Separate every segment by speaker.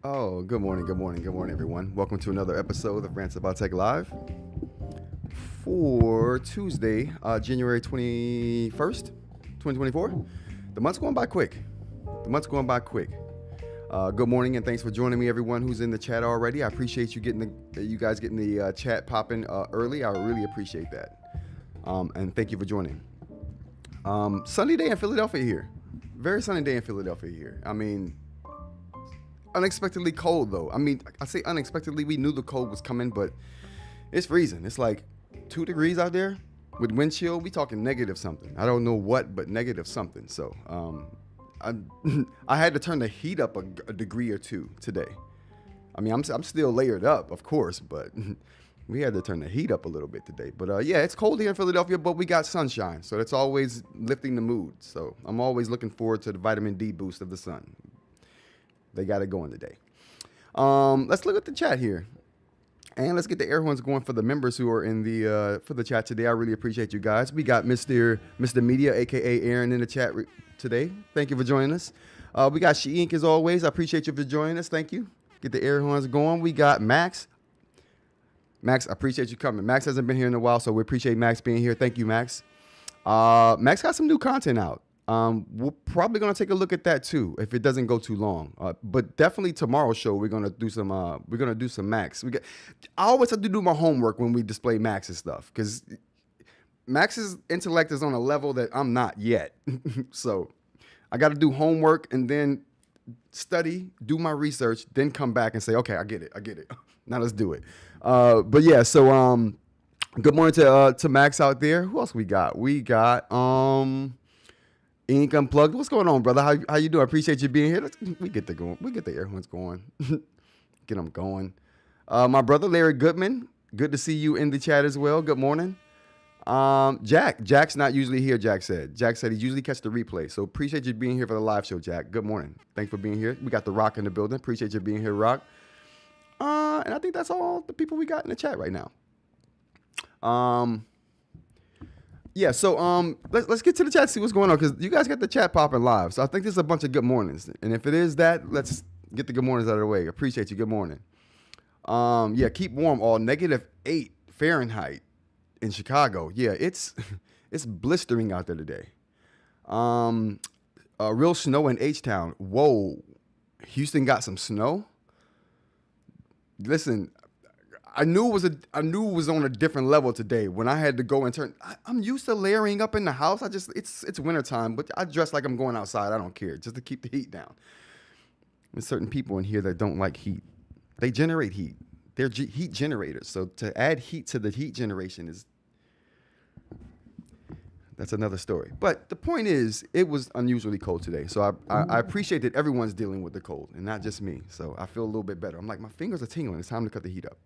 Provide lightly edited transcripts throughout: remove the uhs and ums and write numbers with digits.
Speaker 1: Oh, good morning, everyone. Welcome to another episode of Rants About Tech Live for Tuesday, January 21st, 2024. The month's going by quick. Good morning, and thanks for joining me, everyone who's in the chat already. I appreciate you guys getting the chat popping early. I really appreciate that. And thank you for joining. Sunny day in Philadelphia here. Very sunny day in Philadelphia here. I mean, unexpectedly cold though. I mean, I say unexpectedly, we knew the cold was coming, but it's freezing. It's like 2 degrees out there with wind chill. We talking negative something. I don't know what, but negative something. So I had to turn the heat up a degree or two today. I mean, I'm still layered up, of course, but we had to turn the heat up a little bit today. But yeah, it's cold here in Philadelphia, but we got sunshine, so that's always lifting the mood. So I'm always looking forward to the vitamin D boost of the sun. They got it going today. Let's look at the chat here. And let's get the air horns going for the members who are in the for the chat today. I really appreciate you guys. We got Mr. Media, aka Aaron, in the chat today. Thank you for joining us. We got eInk as always. I appreciate you for joining us. Thank you. Get the air horns going. We got Max. Max, I appreciate you coming. Max hasn't been here in a while, so we appreciate Max being here. Thank you, Max. Max got some new content out. We're probably gonna take a look at that too if it doesn't go too long. But definitely tomorrow's show we're gonna do some Max. I always have to do my homework when we display Max's stuff because Max's intellect is on a level that I'm not yet. So I got to do homework and then study, do my research, then come back and say, okay, I get it. Now let's do it. But yeah, so good morning to Max out there. Who else we got? We got eInk Unplugged. What's going on, brother? How you doing? I appreciate you being here. We get the air horns going. Get them going. My brother Larry Goodman. Good to see you in the chat as well. Good morning. Jack's not usually here. Jack said he usually catch the replay. So appreciate you being here for the live show, Jack. Good morning. Thanks for being here. We got the Rock in the building. Appreciate you being here, Rock. And I think that's all the people we got in the chat right now. Yeah, so let's get to the chat, see what's going on, because you guys got the chat popping live. So I think there's a bunch of good mornings. And if it is that, let's get the good mornings out of the way. Appreciate you. Good morning. Yeah, keep warm. All -8 Fahrenheit in Chicago. Yeah, it's blistering out there today. Real snow in H-Town. Whoa. Houston got some snow? Listen, I knew it was on a different level today when I had to go and turn. I'm used to layering up in the house. It's wintertime, but I dress like I'm going outside. I don't care, just to keep the heat down. There's certain people in here that don't like heat. They generate heat. They're heat generators. So to add heat to the heat generation that's another story. But the point is, it was unusually cold today. So I appreciate that everyone's dealing with the cold and not just me. So I feel a little bit better. I'm like, my fingers are tingling. It's time to cut the heat up.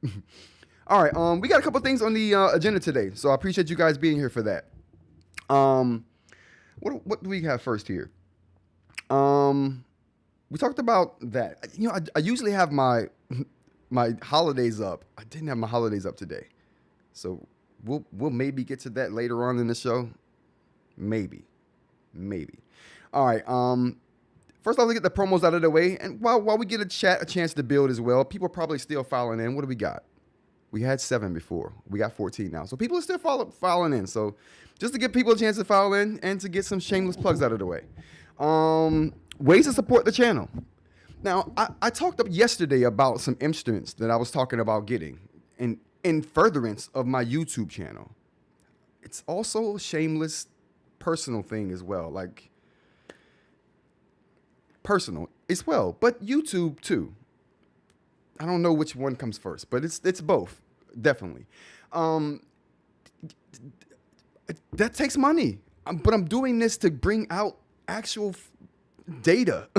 Speaker 1: All right. We got a couple things on the agenda today. So I appreciate you guys being here for that. What do we have first here? We talked about that. You know, I usually have my holidays up. I didn't have my holidays up today. So we'll maybe get to that later on in the show. Maybe. All right. First, I'll get the promos out of the way, and while we get a chance to build as well, people are probably still filing in. What do we got? We had 7 before. We got 14 now, so people are still filing in. So, just to give people a chance to file in and to get some shameless plugs out of the way. Ways to support the channel. Now, I talked up yesterday about some instruments that I was talking about getting, and in furtherance of my YouTube channel. It's also a shameless personal thing as well, like personal as well, but YouTube too. I don't know which one comes first, but it's both, definitely. That takes money, but I'm doing this to bring out actual data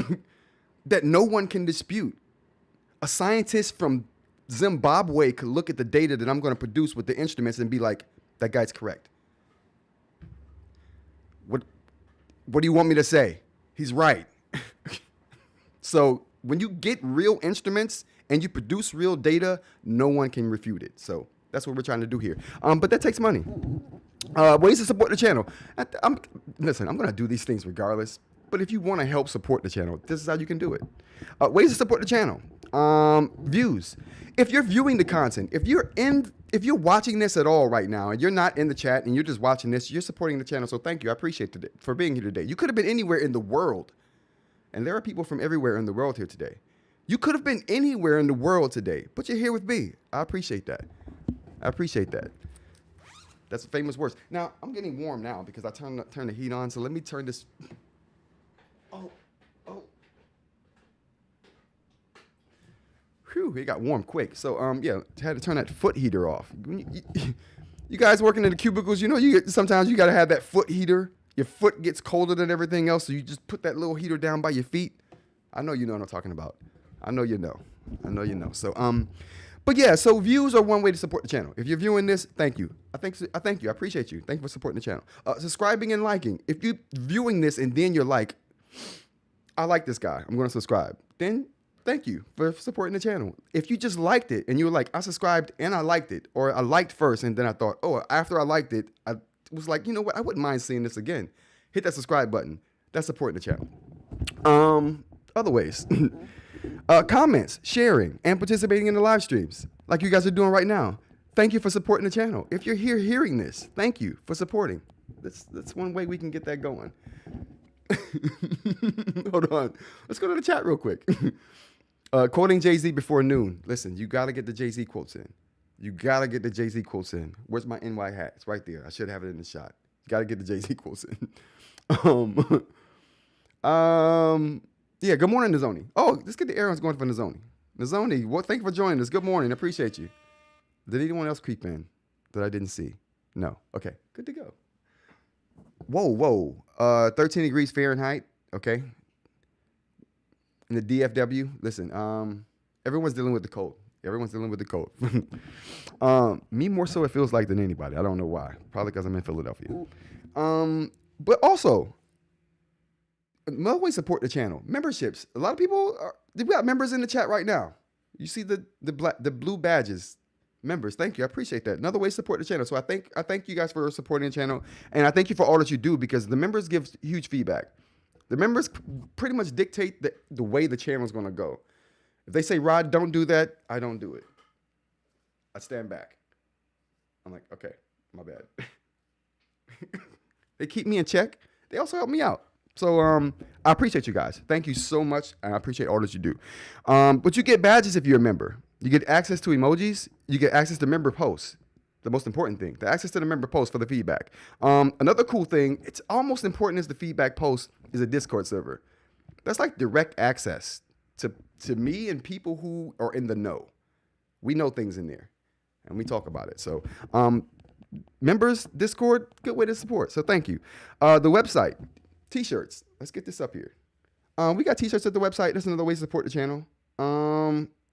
Speaker 1: that no one can dispute. A scientist from Zimbabwe could look at the data that I'm going to produce with the instruments and be like, that guy's correct. What do you want me to say? He's right. So when you get real instruments and you produce real data, no one can refute it. So that's what we're trying to do here. But that takes money. Ways to support the channel. Listen, I'm going to do these things regardless. But if you want to help support the channel, this is how you can do it. Ways to support the channel. Views. If you're viewing the content, if you're watching this at all right now and you're not in the chat and you're just watching this, you're supporting the channel. So thank you. I appreciate it for being here today. You could have been anywhere in the world. And there are people from everywhere in the world here today. You could have been anywhere in the world today, but you're here with me. I appreciate that. That's famous words. Now, I'm getting warm now because I turned the heat on. So let me turn this. Oh. Whew, it got warm quick. So, yeah, had to turn that foot heater off. You guys working in the cubicles, you know, sometimes you got to have that foot heater. Your foot gets colder than everything else, so you just put that little heater down by your feet. I know you know what I'm talking about. I know you know. So, but yeah, so views are one way to support the channel. If you're viewing this, thank you. I thank you. I appreciate you. Thank you for supporting the channel. Subscribing and liking. If you're viewing this and then you're like, I like this guy, I'm going to subscribe, then thank you for supporting the channel. If you just liked it and you were like, I subscribed and I liked it, or I liked first and then I thought, oh, after I liked it, I was like, you know what, I wouldn't mind seeing this again. Hit that subscribe button. That's supporting the channel. Other ways. Comments, sharing, and participating in the live streams like you guys are doing right now. Thank you for supporting the channel. If you're here hearing this, thank you for supporting. That's one way we can get that going. Hold on. Let's go to the chat real quick. Quoting Jay-Z before noon. Listen, you got to get the Jay-Z quotes in. Where's my NY hat? It's right there. I should have it in the shot. You got to get the Jay-Z quotes in. Yeah, good morning, Nizoni. Oh, let's get the errands going for Nizoni. Nazoni, well, thank you for joining us. Good morning. Appreciate you. Did anyone else creep in that I didn't see? No. Okay. Good to go. Whoa. 13 degrees Fahrenheit. Okay. In the DFW. Listen, everyone's dealing with the cold. Everyone's dealing with the cold. Me more so, it feels like, than anybody. I don't know why. Probably because I'm in Philadelphia. But also, always support the channel. Memberships. A lot of people we got members in the chat right now. You see the blue badges. Members, thank you. I appreciate that. Another way to support the channel. So I thank you guys for supporting the channel, and I thank you for all that you do, because the members give huge feedback. The members pretty much dictate the way the channel is going to go. If they say, Rod, don't do that, I don't do it. I stand back. I'm like, okay, my bad. They keep me in check. They also help me out. So I appreciate you guys. Thank you so much, and I appreciate all that you do. But you get badges if you're a member. You get access to emojis. You get access to member posts. The most important thing, the access to the member posts for the feedback. Another cool thing, it's almost important as the feedback post, is a Discord server. That's like direct access to me and people who are in the know. We know things in there, and we talk about it. So members, Discord, good way to support. So thank you. The website, T-shirts. Let's get this up here. We got T-shirts at the website. That's another way to support the channel.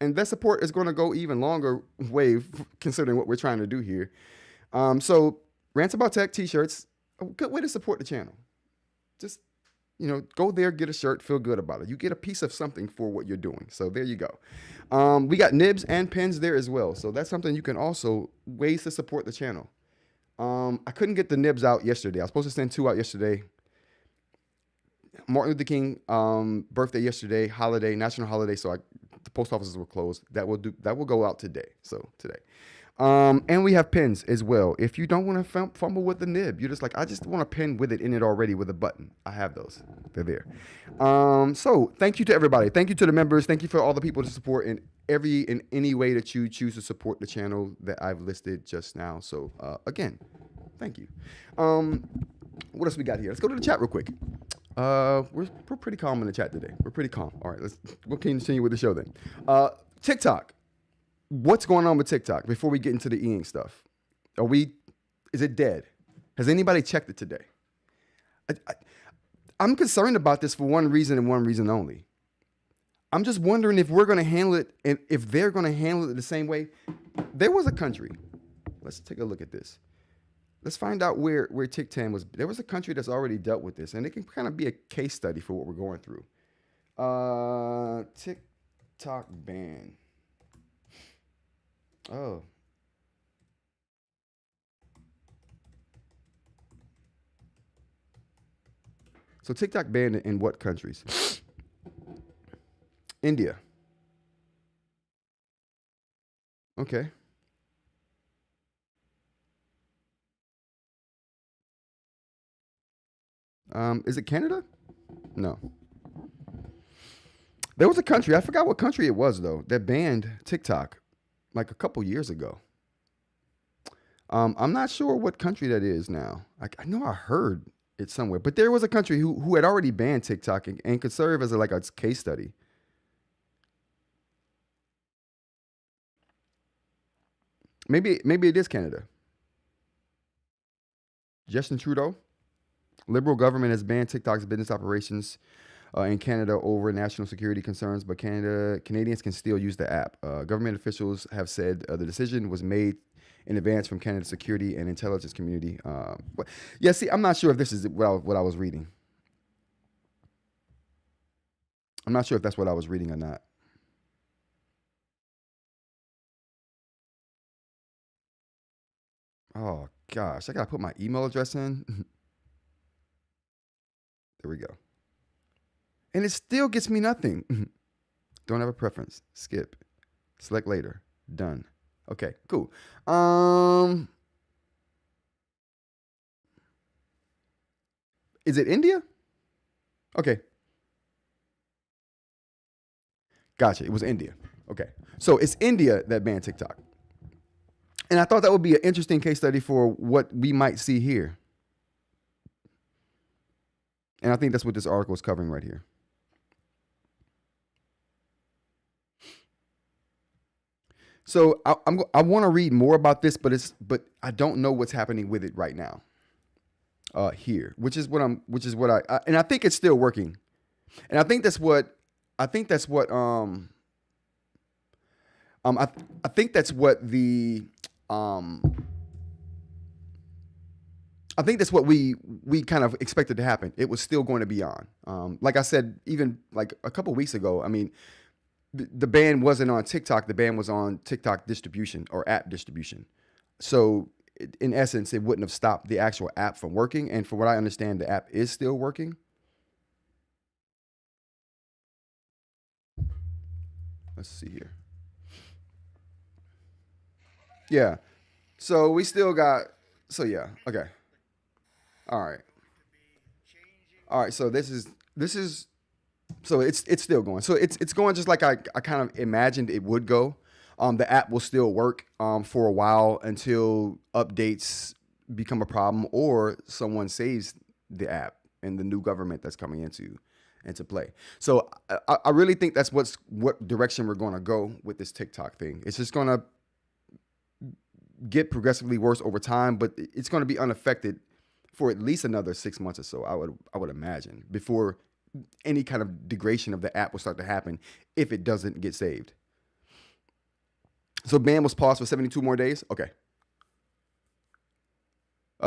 Speaker 1: And that support is going to go even longer wave, considering what we're trying to do here. So Rants About Tech T-shirts, a good way to support the channel. Just, go there, get a shirt, feel good about it. You get a piece of something for what you're doing. So there you go. We got nibs and pins there as well. So that's something you can also, ways to support the channel. I couldn't get the nibs out yesterday. I was supposed to send 2 out yesterday. Martin Luther King birthday yesterday, holiday, national holiday. So the post offices were closed. That will go out today. So today. And we have pins as well. If you don't want to fumble with the nib, you're just like, I just want a pin with it in it already with a button. I have those. They're there. So thank you to everybody. Thank you to the members. Thank you for all the people to support in any way that you choose to support the channel that I've listed just now. So again, thank you. What else we got here? Let's go to the chat real quick. We're pretty calm in the chat today. We're pretty calm. All right, we'll continue with the show then. TikTok. What's going on with TikTok before we get into the eInk stuff? Is it dead? Has anybody checked it today? I'm concerned about this for one reason and one reason only. I'm just wondering if we're going to handle it, and if they're going to handle it the same way. There was a country. Let's take a look at this. Let's find out where TikTok was. There was a country that's already dealt with this, and it can kind of be a case study for what we're going through. TikTok ban. Oh. So TikTok banned in what countries? India. Okay. Is it Canada? No. There was a country, I forgot what country it was though, that banned TikTok like a couple years ago. I'm not sure what country that is now. I know I heard it somewhere, but there was a country who had already banned TikTok and could serve as a case study. Maybe it is Canada. Justin Trudeau, Liberal government has banned TikTok's business operations in Canada over national security concerns, but Canadians can still use the app. Government officials have said the decision was made in advance from Canada's security and intelligence community. Yeah, see, I'm not sure if this is what I was reading. I'm not sure if that's what I was reading or not. Oh, gosh. I got to put my email address in. There we go. And it still gets me nothing. Don't have a preference. Skip. Select later. Done. Okay, cool. Is it India? Okay. Gotcha. It was India. Okay. So it's India that banned TikTok. And I thought that would be an interesting case study for what we might see here. And I think that's what this article is covering right here. So I want to read more about this, but I don't know what's happening with it right now. Here, which is what and I think it's still working, and I think that's what I think that's what the um I think that's what we kind of expected to happen. It was still going to be on. Like I said, even like a couple weeks ago, I mean, the ban wasn't on TikTok. The ban was on TikTok distribution or app distribution. So in essence, it wouldn't have stopped the actual app from working. And from what I understand, the app is still working. Let's see here. Yeah. So we still got. So yeah. Okay. All right. All right. So this is so it's still going. So it's going just like I kind of imagined it would go. The app will still work for a while until updates become a problem or someone saves the app and the new government that's coming into play. So I really think that's what direction we're going to go with this TikTok thing. It's just going to get progressively worse over time, but it's going to be unaffected for at least another 6 months or so. I would imagine before any kind of degradation of the app will start to happen if it doesn't get saved. So ban was paused for 72 more days. Okay.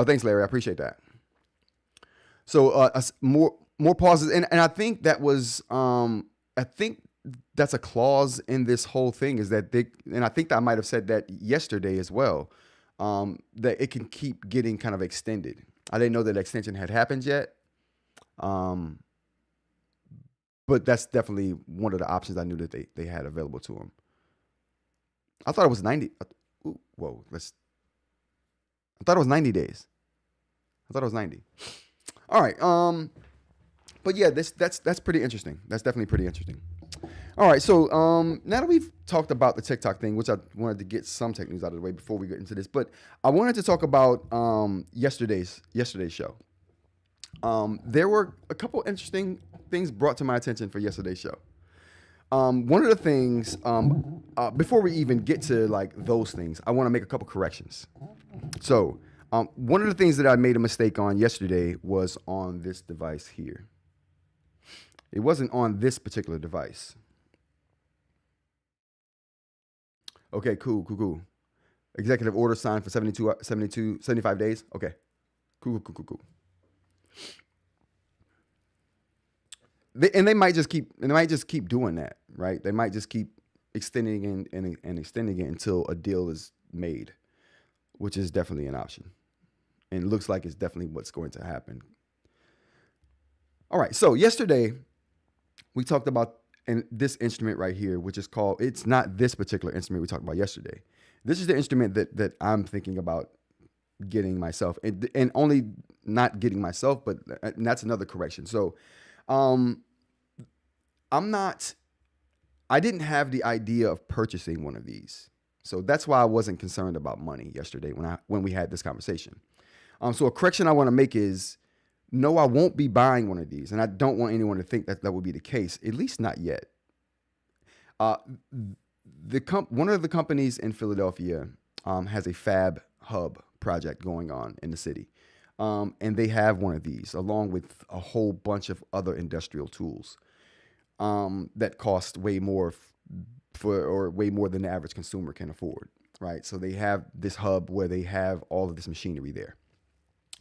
Speaker 1: Thanks, Larry. I appreciate that. So more pauses, and I think that was I think that's a clause in this whole thing is that and I think I might have said that yesterday as well, that it can keep getting kind of extended. I didn't know that extension had happened yet. Um, but that's definitely one of the options I knew that they had available to them. I thought it was 90. Ooh, whoa, I thought it was 90 days. I thought it was 90. All right. But yeah, that's pretty interesting. That's definitely pretty interesting. All right. So now that we've talked about the TikTok thing, which I wanted to get some tech news out of the way before we get into this, but I wanted to talk about yesterday's show. There were a couple interesting things brought to my attention for yesterday's show. One of the things, before we even get to like those things, I want to make a couple corrections. So, one of the things that I made a mistake on yesterday was on this device here. It wasn't on this particular device. Okay, cool. Executive order signed for 75 days. Okay, cool. They might just keep doing that, right? They might just keep extending and extending it until a deal is made, which is definitely an option. And it looks like it's definitely what's going to happen. All right, so yesterday we talked about this instrument right here, which is called, it's not this particular instrument we talked about yesterday. This is the instrument that I'm thinking about getting myself, and only not getting myself, but and that's another correction. So I didn't have the idea of purchasing one of these. So that's why I wasn't concerned about money yesterday when we had this conversation. So a correction I want to make is, no, I won't be buying one of these. And I don't want anyone to think that would be the case, at least not yet. One of the companies in Philadelphia has a Fab Hub project going on in the city. And they have one of these along with a whole bunch of other industrial tools that cost way more way more than the average consumer can afford, right? So they have this hub where they have all of this machinery there.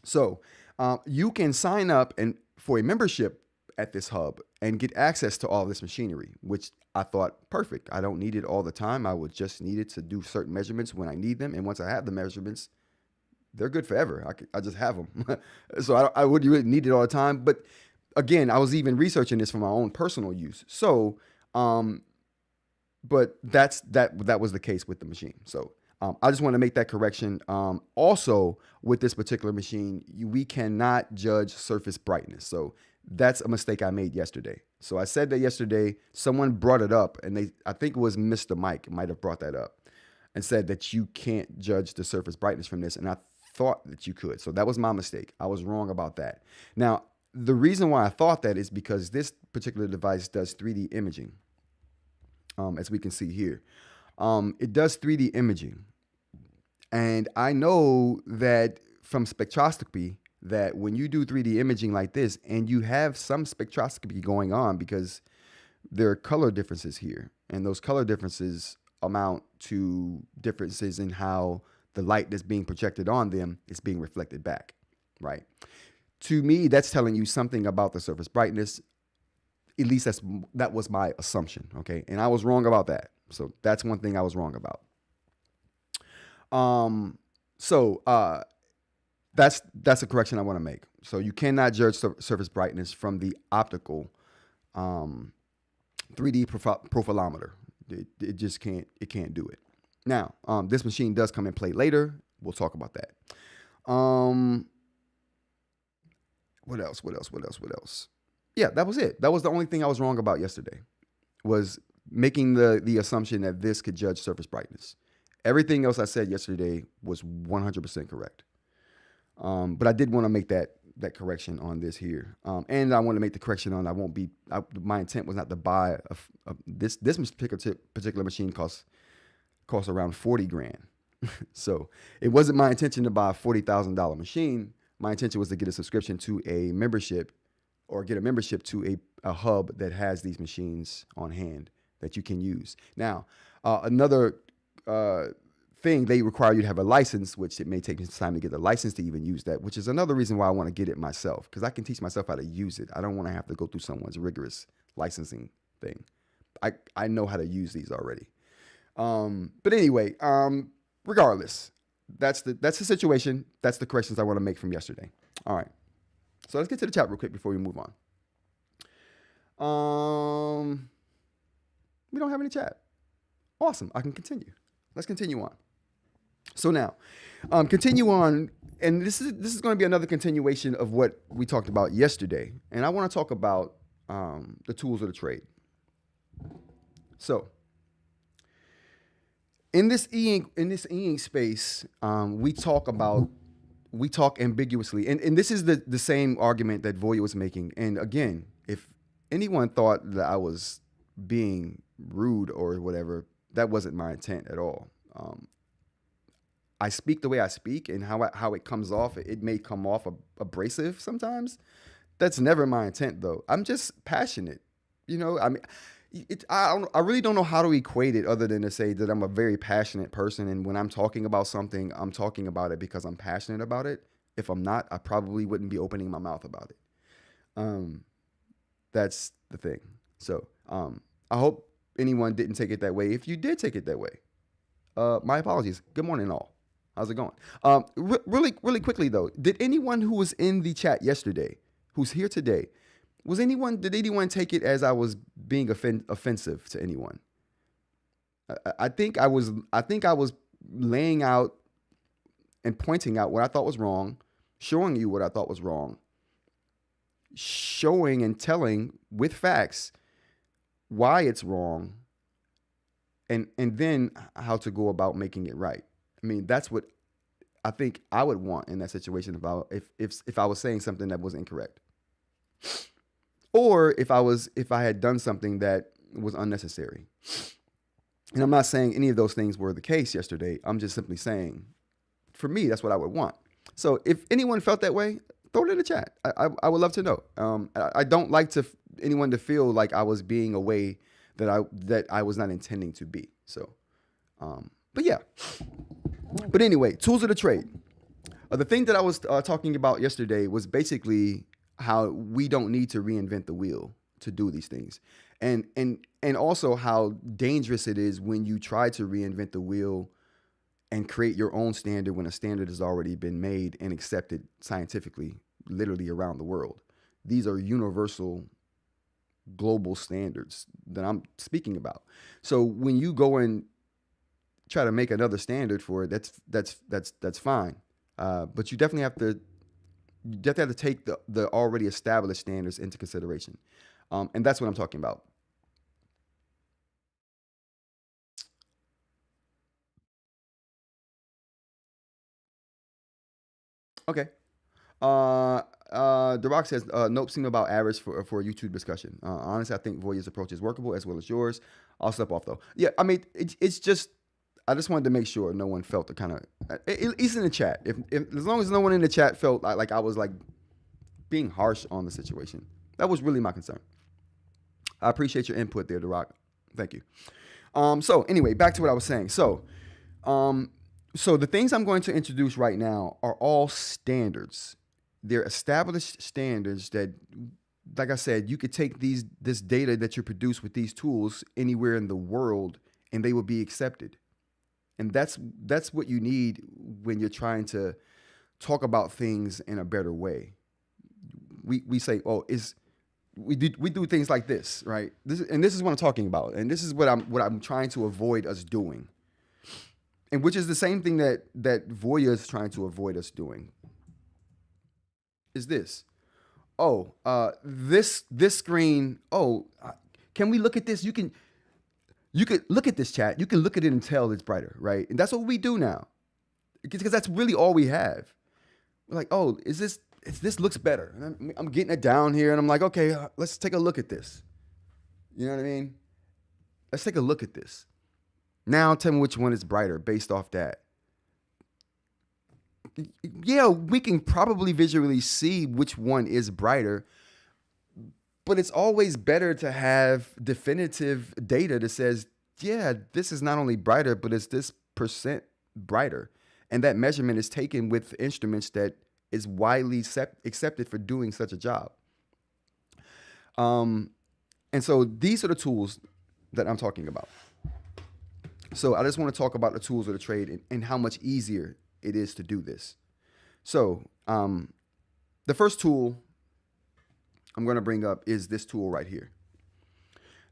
Speaker 1: So you can sign up for a membership at this hub and get access to all this machinery, which I thought, perfect. I don't need it all the time. I would just need it to do certain measurements when I need them. And once I have the measurements, they're good forever. I just have them. So I wouldn't really need it all the time. But again, I was even researching this for my own personal use. So, but that was the case with the machine. So I just want to make that correction. Also, with this particular machine, we cannot judge surface brightness. So that's a mistake I made yesterday. So I said that yesterday. Someone brought it up, and I think it was Mr. Mike might have brought that up and said that you can't judge the surface brightness from this. And I thought that you could. So that was my mistake. I was wrong about that. Now, the reason why I thought that is because this particular device does 3D imaging, as we can see here. It does 3D imaging. And I know that from spectroscopy that when you do 3D imaging like this and you have some spectroscopy going on, because there are color differences here, and those color differences amount to differences in how the light that's being projected on them is being reflected back, right? To me, that's telling you something about the surface brightness. At least that was my assumption, okay? And I was wrong about that. So that's one thing I was wrong about. So that's a correction I want to make. So you cannot judge surface brightness from the optical 3D profilometer. It just can't. It can't do it. Now, this machine does come in play later. We'll talk about that. What else? What else? What else? What else? Yeah, that was it. That was the only thing I was wrong about yesterday. Was making the assumption that this could judge surface brightness. Everything else I said yesterday was 100% correct. But I did want to make that correction on this here. And I want to make the correction on my intent was not to buy this particular machine costs around 40 grand. So it wasn't my intention to buy a $40,000 machine. My intention was to get a subscription to a membership, or get a membership to a hub that has these machines on hand that you can use. Now, another thing, they require you to have a license, which it may take me some time to get the license to even use that, which is another reason why I want to get it myself, because I can teach myself how to use it. I don't want to have to go through someone's rigorous licensing thing. I know how to use these already. But anyway, regardless, that's the situation. That's the corrections I want to make from yesterday. All right. So let's get to the chat real quick before we move on. We don't have any chat. Awesome. I can continue. Let's continue on. So now, continue on, and this is going to be another continuation of what we talked about yesterday, and I want to talk about the tools of the trade. So, in this eInk space, we talk ambiguously, and this is the same argument that Voya was making. And again, if anyone thought that I was being rude or whatever, that wasn't my intent at all. I speak the way I speak, and how it comes off, it may come off abrasive sometimes. That's never my intent, though. I'm just passionate. I mean, I really don't know how to equate it other than to say that I'm a very passionate person, and when I'm talking about something, I'm talking about it because I'm passionate about it. If I'm not, I probably wouldn't be opening my mouth about it. That's the thing. So I hope anyone didn't take it that way. If you did take it that way, my apologies. Good morning, all. How's it going? Really quickly though, did anyone who was in the chat yesterday, who's here today, did anyone take it as I was being offensive to anyone? I think I was laying out and pointing out what I thought was wrong, showing you what I thought was wrong, showing and telling with facts why it's wrong, and then how to go about making it right. I mean, that's what I think I would want in that situation if I was saying something that was incorrect, or if I had done something that was unnecessary. And I'm not saying any of those things were the case yesterday. I'm just simply saying, for me, that's what I would want. So if anyone felt that way, throw it in the chat. I would love to know. I don't like anyone to feel like I was being a way that I was not intending to be. So, but yeah. But anyway, tools of the trade. The thing that I was talking about yesterday was basically how we don't need to reinvent the wheel to do these things, and also how dangerous it is when you try to reinvent the wheel and create your own standard when a standard has already been made and accepted scientifically, literally around the world. These are universal global standards that I'm speaking about. So when you go and try to make another standard for it, that's fine. But you definitely have to take the already established standards into consideration. And that's what I'm talking about. Okay. The Rock says, nope, seem about average for a YouTube discussion. Honestly, I think Voya's approach is workable as well as yours. I'll step off though. Yeah, I mean, it's just, I just wanted to make sure no one felt the kind of, at least in the chat. If as long as no one in the chat felt like I was like being harsh on the situation, that was really my concern. I appreciate your input there, The Rock. Thank you. So anyway, back to what I was saying. So the things I'm going to introduce right now are all standards. They're established standards that, like I said, you could take this data that you produce with these tools anywhere in the world, and they will be accepted. And that's what you need when you're trying to talk about things in a better way. We say, oh, we do things like this, right? This is what I'm talking about, and this is what I'm trying to avoid us doing, and which is the same thing that Voya is trying to avoid us doing. Is this? Oh, this screen. Oh, can we look at this? You could look at this, chat. You can look at it and tell it's brighter, right? And that's what we do now, because that's really all we have. We're like, oh, this looks better. And I'm getting it down here, and I'm like, okay, let's take a look at this. You know what I mean? Let's take a look at this. Now tell me which one is brighter based off that. Yeah, we can probably visually see which one is brighter, but it's always better to have definitive data that says, yeah, this is not only brighter, but it's this % brighter. And that measurement is taken with instruments that is widely accepted for doing such a job. And so these are the tools that I'm talking about. So I just want to talk about the tools of the trade and how much easier it is to do this. So the first tool I'm going to bring up is this tool right here.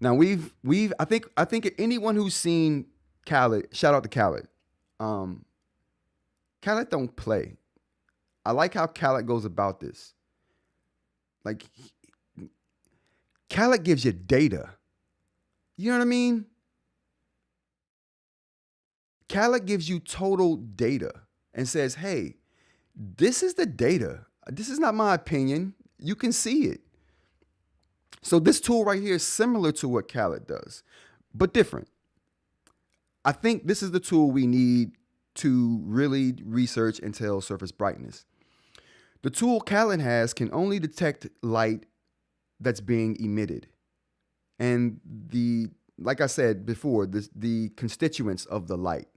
Speaker 1: Now I think anyone who's seen Khaled, shout out to Khaled. Khaled don't play. I like how Khaled goes about this. Like, Khaled gives you data. You know what I mean? Khaled gives you total data and says, hey, this is the data. This is not my opinion. You can see it. So this tool right here is similar to what Khaled does, but different. I think this is the tool we need to really research and tell surface brightness. The tool Khaled has can only detect light that's being emitted. And like I said before, the constituents of the light,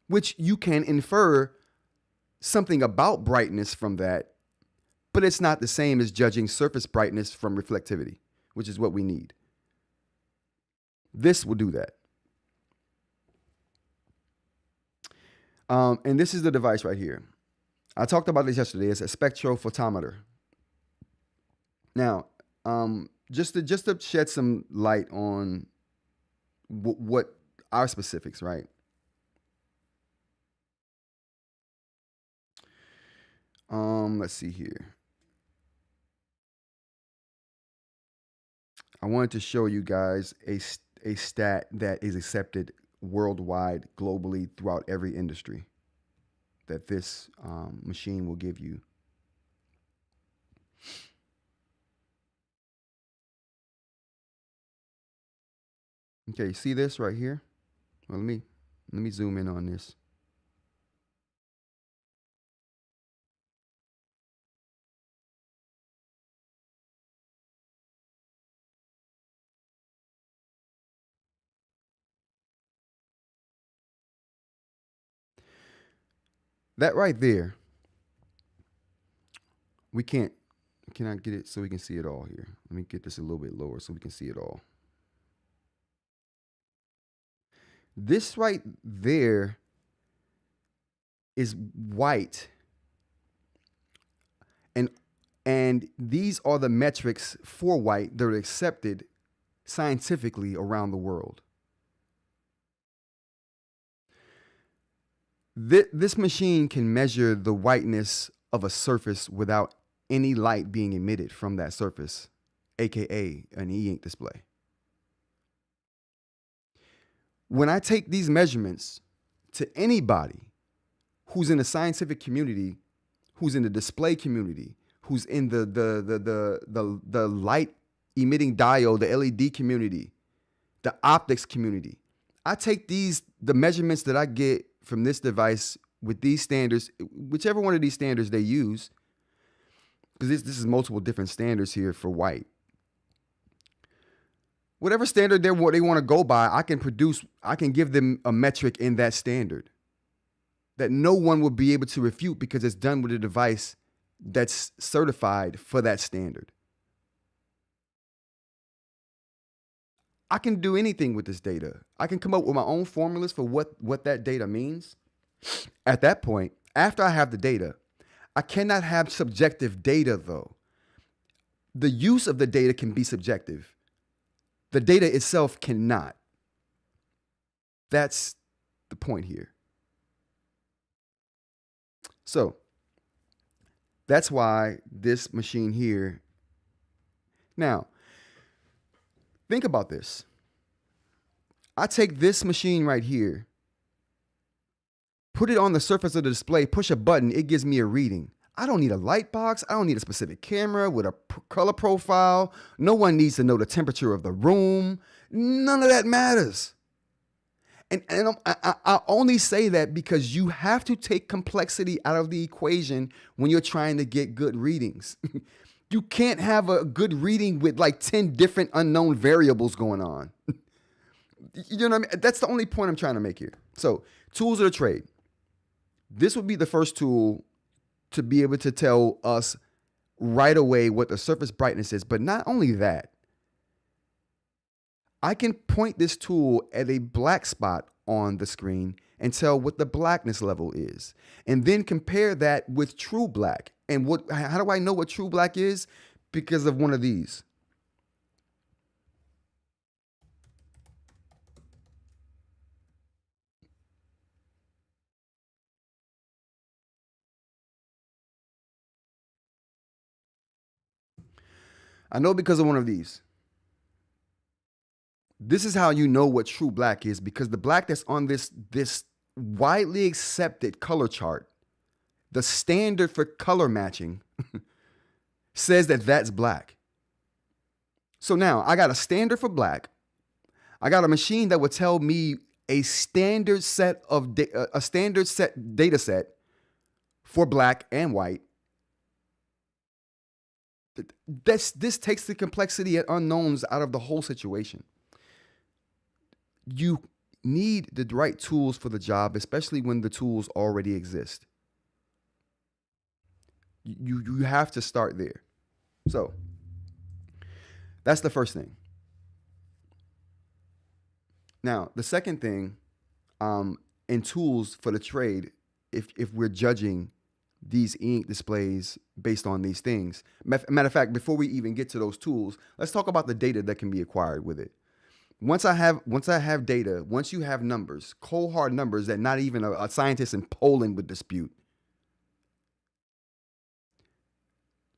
Speaker 1: which you can infer something about brightness from that, but it's not the same as judging surface brightness from reflectivity, which is what we need. This will do that. And this is the device right here. I talked about this yesterday. It's a spectrophotometer. Now, just to shed some light on what our specifics, right? Let's see here. I wanted to show you guys a stat that is accepted worldwide, globally, throughout every industry that this machine will give you. Okay, you see this right here? Well, let me zoom in on this. That right there, can I get it so we can see it all here? Let me get this a little bit lower so we can see it all. This right there is white. And these are the metrics for white that are accepted scientifically around the world. This machine can measure the whiteness of a surface without any light being emitted from that surface, aka an eInk display. When I take these measurements to anybody who's in the scientific community, who's in the display community, who's in the light emitting diode, the LED community, the optics community. I take the measurements that I get from this device with these standards, whichever one of these standards they use, because this is multiple different standards here for white. Whatever standard they want to go by, I can give them a metric in that standard that no one will be able to refute because it's done with a device that's certified for that standard. I can do anything with this data. I can come up with my own formulas for what that data means. At that point, after I have the data, I cannot have subjective data though. The use of the data can be subjective. The data itself cannot. That's the point here. So that's why this machine here. Now, think about this. I take this machine right here, put it on the surface of the display, push a button, it gives me a reading. I don't need a light box. I don't need a specific camera with a color profile. No one needs to know the temperature of the room. None of that matters. And I only say that because you have to take complexity out of the equation when you're trying to get good readings. You can't have a good reading with like 10 different unknown variables going on. You know what I mean? That's the only point I'm trying to make here. So, tools of the trade. This would be the first tool to be able to tell us right away what the surface brightness is. But not only that, I can point this tool at a black spot on the screen and tell what the blackness level is. And then compare that with true black. And how do I know what true black is? Because of one of these. I know because of one of these. This is how you know what true black is, because the black that's on this widely accepted color chart, the standard for color matching, says that that's black. So now I got a standard for black. I got a machine that would tell me a standard set data set for black and white. This takes the complexity and unknowns out of the whole situation. You need the right tools for the job, especially when the tools already exist. You have to start there. So that's the first thing. Now, the second thing, in tools for the trade, if we're judging these eInk displays based on these things. Matter of fact, before we even get to those tools, let's talk about the data that can be acquired with it. Once I have data, once you have numbers, cold hard numbers that not even a scientist in Poland would dispute.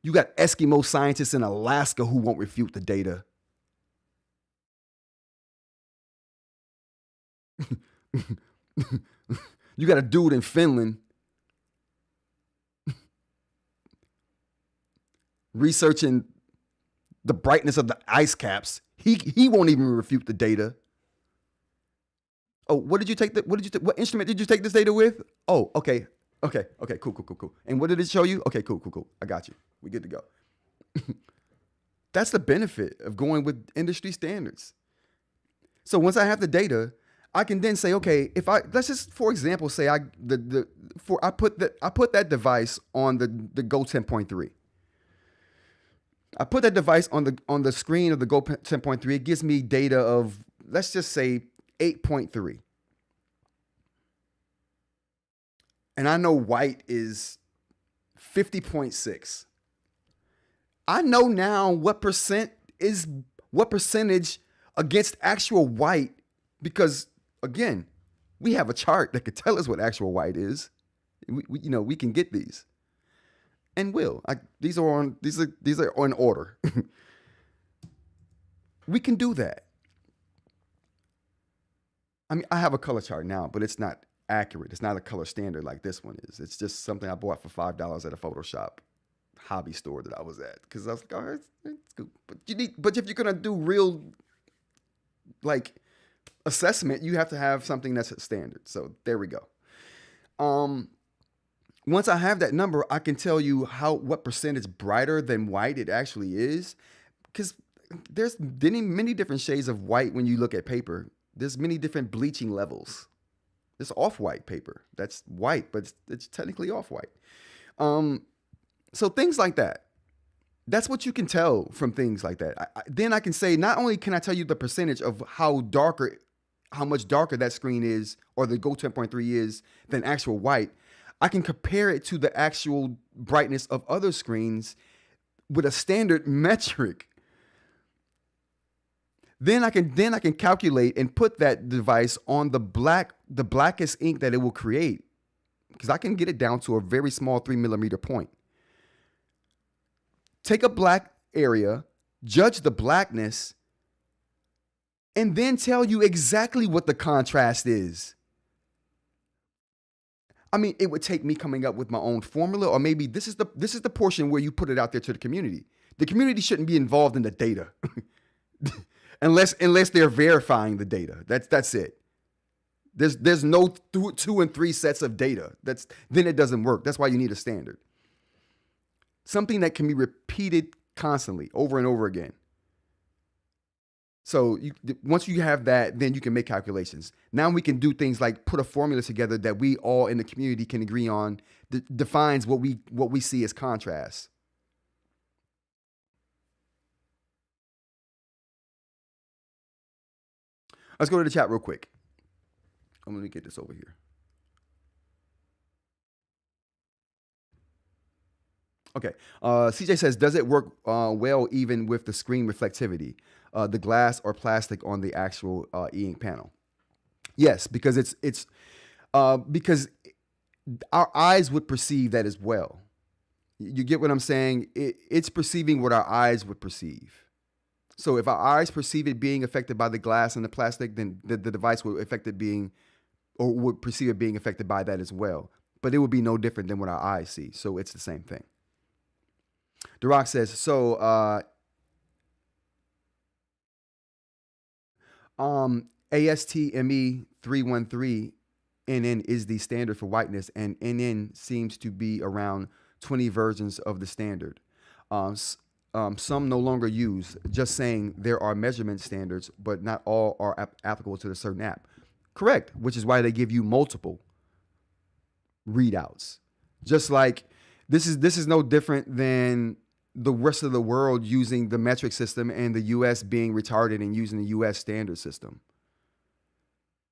Speaker 1: You got Eskimo scientists in Alaska who won't refute the data. You got a dude in Finland researching the brightness of the ice caps. He won't even refute the data. Oh, what instrument did you take this data with? Oh, okay, cool. And what did it show you? Okay, cool. I got you. We good to go. That's the benefit of going with industry standards. So once I have the data, I can then say, okay, let's just, for example, say I put that device on the Go 10.3. I put that device on the screen of the Go 10.3. It gives me data of, let's just say, 8.3. And I know white is 50.6. I know now what percentage against actual white, because again, we have a chart that could tell us what actual white is. We can get these. And these are in order. We can do that. I mean, I have a color chart now, but it's not accurate. It's not a color standard like this one is. It's just something I bought for $5 at a Photoshop hobby store that I was at because I was like, all right, it's good. But if you're gonna do real like assessment, you have to have something that's a standard. So there we go. Once I have that number, I can tell you what percentage brighter than white it actually is, because there's many different shades of white when you look at paper. There's many different bleaching levels. There's off-white paper that's white, but it's technically off-white. So things like that. That's what you can tell from things like that. Then I can say, not only can I tell you the percentage of how much darker that screen is, or the Go 10.3 is than actual white, I can compare it to the actual brightness of other screens with a standard metric. Then I can calculate and put that device on the blackest ink that it will create, because I can get it down to a very small 3mm point. Take a black area, judge the blackness, and then tell you exactly what the contrast is. I mean, it would take me coming up with my own formula, or maybe this is the portion where you put it out there to the community. The community shouldn't be involved in the data. unless they're verifying the data. That's it. There's no 2 and 3 sets of data. Then it doesn't work. That's why you need a standard. Something that can be repeated constantly, over and over again. So once you have that, then you can make calculations. Now we can do things like put a formula together that we all in the community can agree on, that defines what we see as contrast. Let's go to the chat real quick. I'm going to get this over here. Okay. CJ says, does it work well even with the screen reflectivity, the glass or plastic on the actual e-ink panel? Yes, because it's because our eyes would perceive that as well. You get what I'm saying? It's perceiving what our eyes would perceive. So if our eyes perceive it being affected by the glass and the plastic, then the device would would perceive it being affected by that as well. But it would be no different than what our eyes see. So it's the same thing. Duroc says, so ASTME 313 NN is the standard for whiteness, and NN seems to be around 20 versions of the standard. Some no longer use, just saying there are measurement standards, but not all are applicable to a certain app. Correct, which is why they give you multiple readouts. Just like this is no different than the rest of the world using the metric system and the US being retarded and using the US standard system.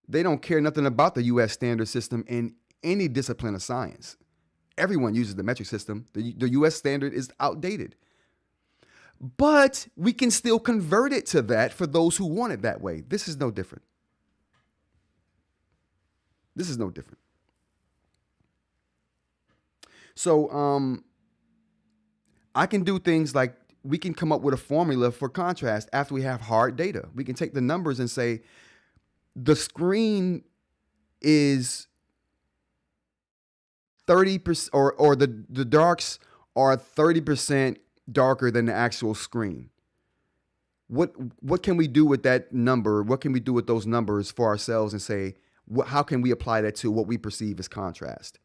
Speaker 1: They don't care nothing about the US standard system in any discipline of science. Everyone uses the metric system. The US standard is outdated. But we can still convert it to that for those who want it that way. This is no different. This is no different. So I can do things like we can come up with a formula for contrast after we have hard data. We can take the numbers and say the screen is 30%, or the darks are 30% darker than the actual screen. What can we do with that number? What can we do with those numbers for ourselves and say, how can we apply that to what we perceive as contrast?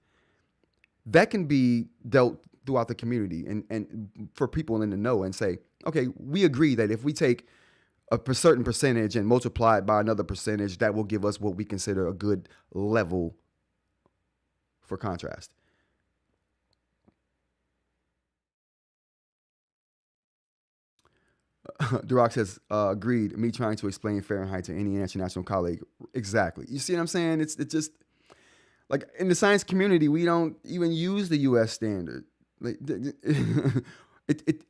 Speaker 1: That can be dealt throughout the community and for people in the know and say, okay, we agree that if we take a certain percentage and multiply it by another percentage, that will give us what we consider a good level for contrast. Duroc says, agreed. Me trying to explain Fahrenheit to any international colleague. Exactly. You see what I'm saying? It's just like in the science community, we don't even use the US standard. Like,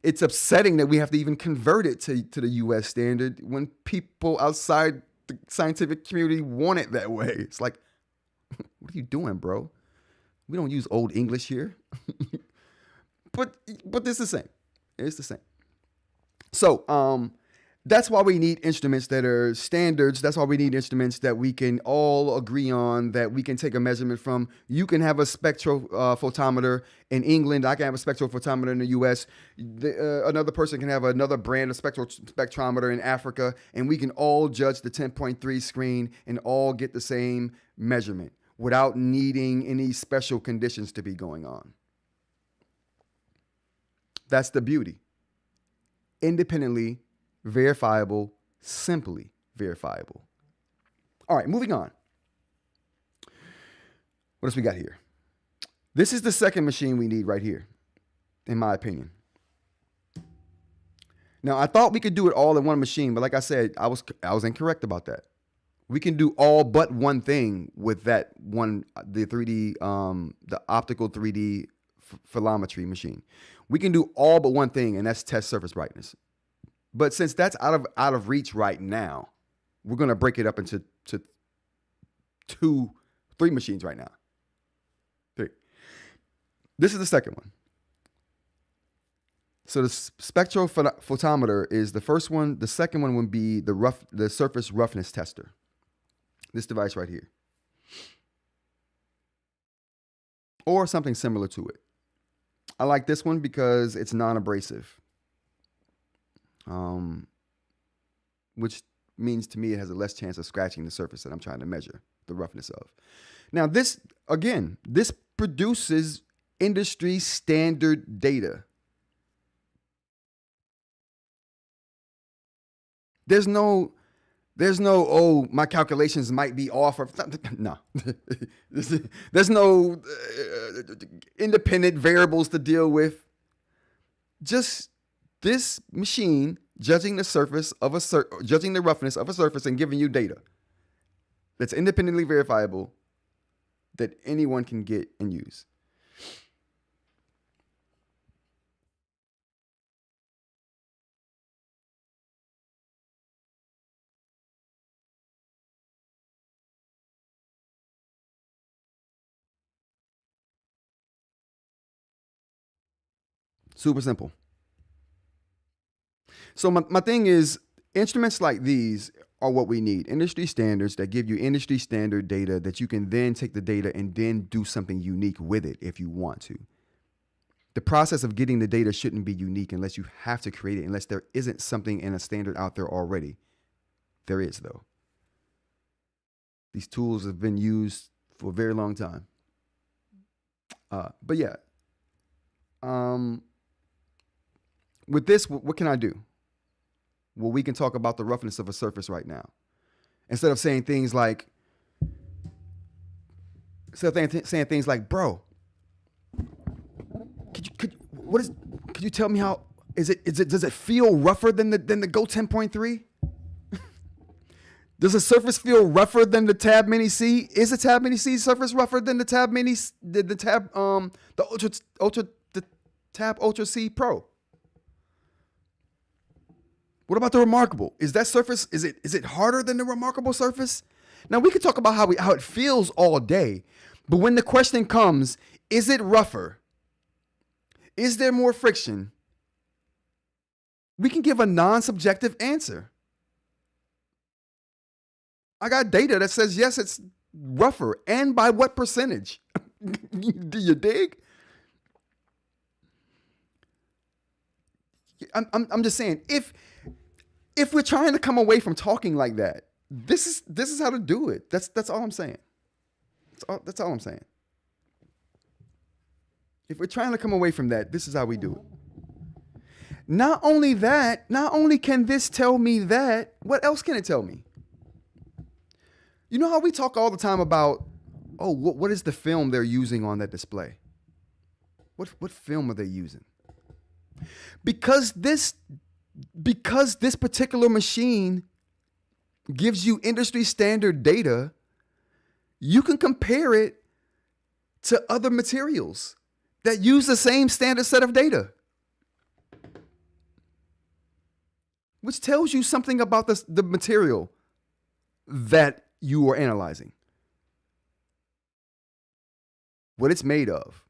Speaker 1: it's upsetting that we have to even convert it to the US standard when people outside the scientific community want it that way. It's like, what are you doing, bro? We don't use Old English here. but it's the same. It's the same. So That's why we need instruments that are standards. That's why we need instruments that we can all agree on, that we can take a measurement from. You can have a spectrophotometer in England. I can have a spectrophotometer in the US. Another person can have another brand of spectrometer in Africa, and we can all judge the 10.3 screen and all get the same measurement without needing any special conditions to be going on. That's the beauty. Independently verifiable, simply verifiable. All right, moving on. What else we got here? This is the second machine we need right here, in my opinion. Now, I thought we could do it all in one machine, but like I said, I was incorrect about that. We can do all but one thing with that one, the 3D, the optical 3D philometry machine. We can do all but one thing, and that's test surface brightness. But since that's out of reach right now, we're going to break it up into three machines right now. Three. This is the second one. So the spectrophotometer is the first one. The second one would be the surface roughness tester. This device right here. Or something similar to it. I like this one because it's non-abrasive. Which means to me it has a less chance of scratching the surface that I'm trying to measure the roughness of. Now this produces industry standard data. There's no, oh, my calculations might be off. Or no, there's no independent variables to deal with. Just this machine judging the roughness of a surface and giving you data that's independently verifiable that anyone can get and use. Super simple. So my thing is, instruments like these are what we need. Industry standards that give you industry standard data that you can then take the data and then do something unique with it if you want to. The process of getting the data shouldn't be unique unless you have to create it, unless there isn't something in a standard out there already. There is, though. These tools have been used for a very long time. But yeah. With this, what can I do? Well, we can talk about the roughness of a surface right now. Instead of saying things like, bro, could you tell me how, does it feel rougher than the Go 10.3? Does the surface feel rougher than the Tab Mini C? Is the Tab Mini C surface rougher than the Tab Mini, the Tab Ultra C Pro? What about the Remarkable? Is that surface, is it harder than the Remarkable surface? Now we could talk about how it feels all day, but when the question comes, is it rougher? Is there more friction? We can give a non-subjective answer. I got data that says, yes, it's rougher. And by what percentage? Do you dig? I'm just saying, if we're trying to come away from talking like that, this is how to do it. That's all I'm saying. That's all I'm saying. If we're trying to come away from that, this is how we do it. Not only can this tell me that, what else can it tell me? You know how we talk all the time about, oh, what is the film they're using on that display? What film are they using? Because this particular machine gives you industry standard data, you can compare it to other materials that use the same standard set of data, which tells you something about the material that you are analyzing, what it's made of.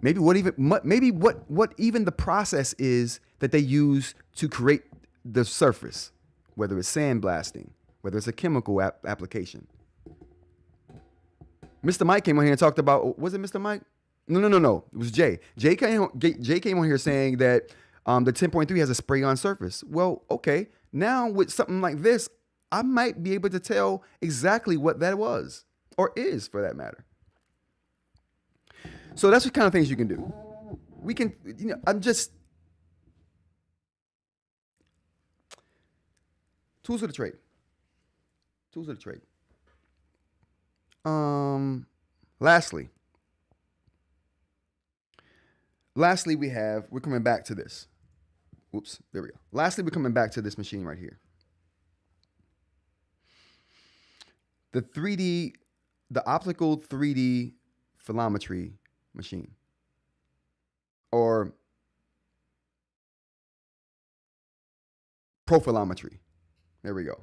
Speaker 1: Maybe what even the process is that they use to create the surface, whether it's sandblasting, whether it's a chemical application. Mr. Mike came on here and talked about, was it Mr. Mike? No. It was Jay. Jay came on here saying that the 10.3 has a spray-on surface. Well, okay. Now with something like this, I might be able to tell exactly what that was, or is for that matter. So that's the kind of things you can do. We can, tools of the trade. Tools of the trade. Lastly, we're coming back to this. Oops, there we go. Lastly, we're coming back to this machine right here. The optical 3D filometry machine, or profilometry. There we go.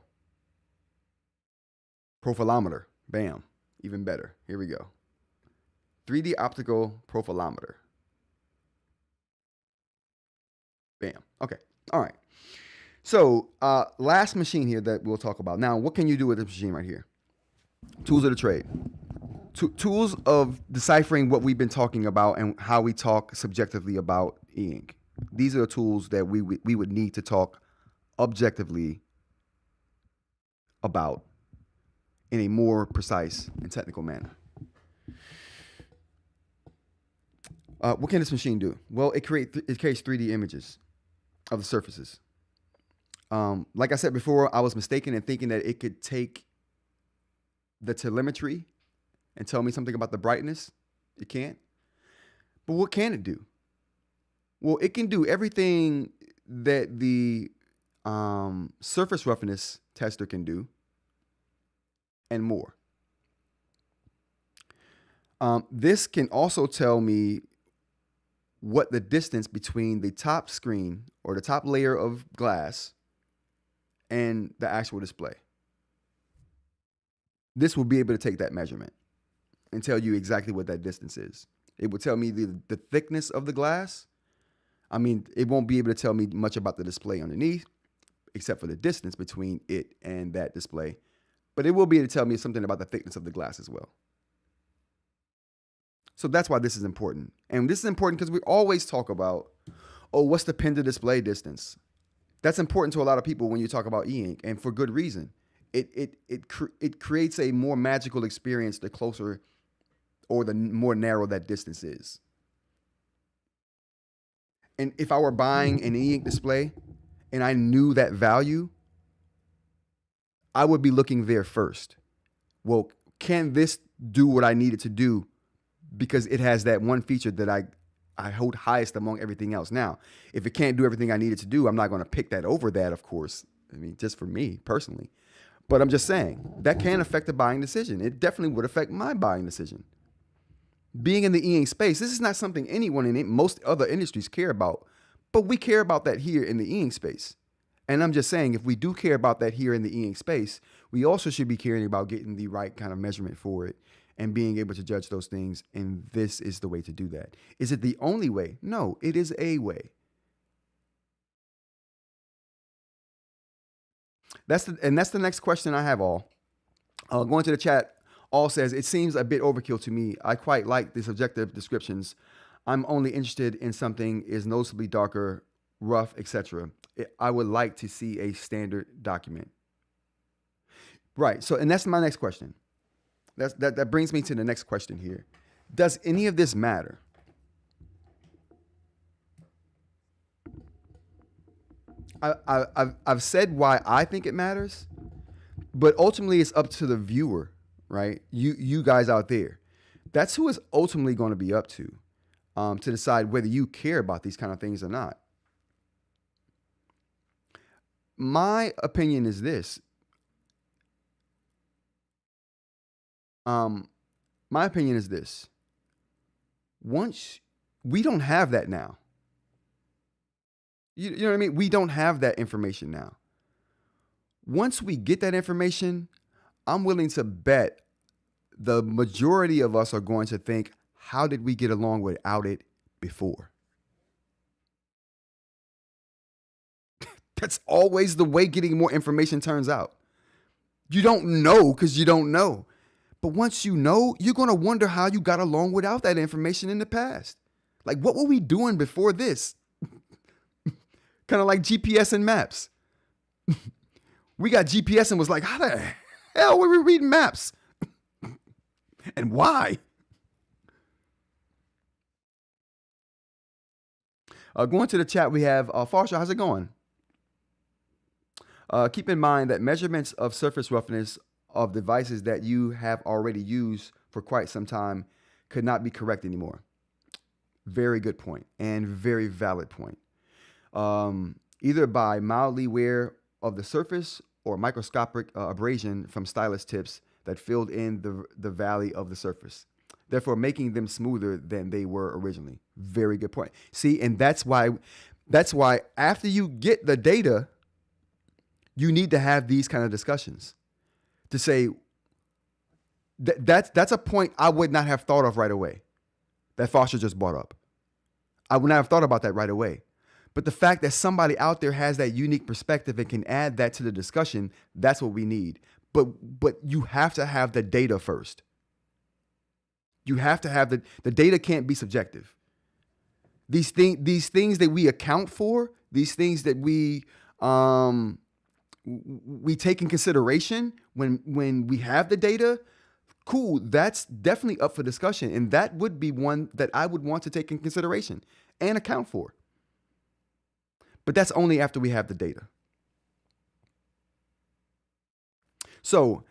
Speaker 1: Profilometer. Bam. Even better. Here we go. 3D optical profilometer. Bam. Okay. All right. So last machine here that we'll talk about. Now, what can you do with this machine right here? Tools of the trade. Tools of deciphering what we've been talking about and how we talk subjectively about eInk. These are the tools that we would need to talk objectively about in a more precise and technical manner. What can this machine do? Well, it creates 3D images of the surfaces. Like I said before, I was mistaken in thinking that it could take the telemetry and tell me something about the brightness. It can't. But what can it do? Well, it can do everything that the surface roughness tester can do and more. This can also tell me what the distance between the top screen or the top layer of glass and the actual display. This will be able to take that measurement and tell you exactly what that distance is. It will tell me the thickness of the glass. I mean, it won't be able to tell me much about the display underneath, except for the distance between it and that display. But it will be able to tell me something about the thickness of the glass as well. So that's why this is important. And this is important because we always talk about, oh, what's the pin to display distance? That's important to a lot of people when you talk about eInk, and for good reason. It creates a more magical experience the closer or the more narrow that distance is. And if I were buying an eInk display and I knew that value, I would be looking there first. Well, can this do what I need it to do? Because it has that one feature that I hold highest among everything else. Now, if it can't do everything I need it to do, I'm not going to pick that over that, of course. I mean, just for me personally. But I'm just saying, that can affect the buying decision. It definitely would affect my buying decision. Being in the eInk space, this is not something anyone in most other industries care about. But we care about that here in the eInk space. And I'm just saying, if we do care about that here in the eInk space, we also should be caring about getting the right kind of measurement for it and being able to judge those things. And this is the way to do that. Is it the only way? No, it is a way. That's the next question I have, all. Going to the chat, all says, it seems a bit overkill to me. I quite like the subjective descriptions. I'm only interested in something is noticeably darker, rough, etc. I would like to see a standard document. Right. So, and that's my next question. That brings me to the next question here. Does any of this matter? I've said why I think it matters, but ultimately it's up to the viewer, right? You guys out there. That's who it's ultimately going to be up to decide whether you care about these kind of things or not. My opinion is this. My opinion is this. Once we don't have that now. You know what I mean? We don't have that information now. Once we get that information, I'm willing to bet the majority of us are going to think, how did we get along without it? before. That's always the way getting more information turns out. You don't know because you don't know. But once you know, you're going to wonder how you got along without that information in the past. Like, what were we doing before this? Kind of like GPS and maps. We got GPS and was like, how the hell were we reading maps? And why? Going to the chat, we have Farsha. How's it going? Keep in mind that measurements of surface roughness of devices that you have already used for quite some time could not be correct anymore. Very good point and very valid point. Either by mildly wear of the surface or microscopic abrasion from stylus tips that filled in the valley of the surface, therefore making them smoother than they were originally. Very good point. See, and that's why after you get the data, you need to have these kind of discussions to say that's a point I would not have thought of right away that Foster just brought up. I would not have thought about that right away. But the fact that somebody out there has that unique perspective and can add that to the discussion, that's what we need. But you have to have the data first. You have to have the data can't be subjective. These things that we account for, these things that we take in consideration when we have the data, cool, that's definitely up for discussion. And that would be one that I would want to take in consideration and account for. But that's only after we have the data. So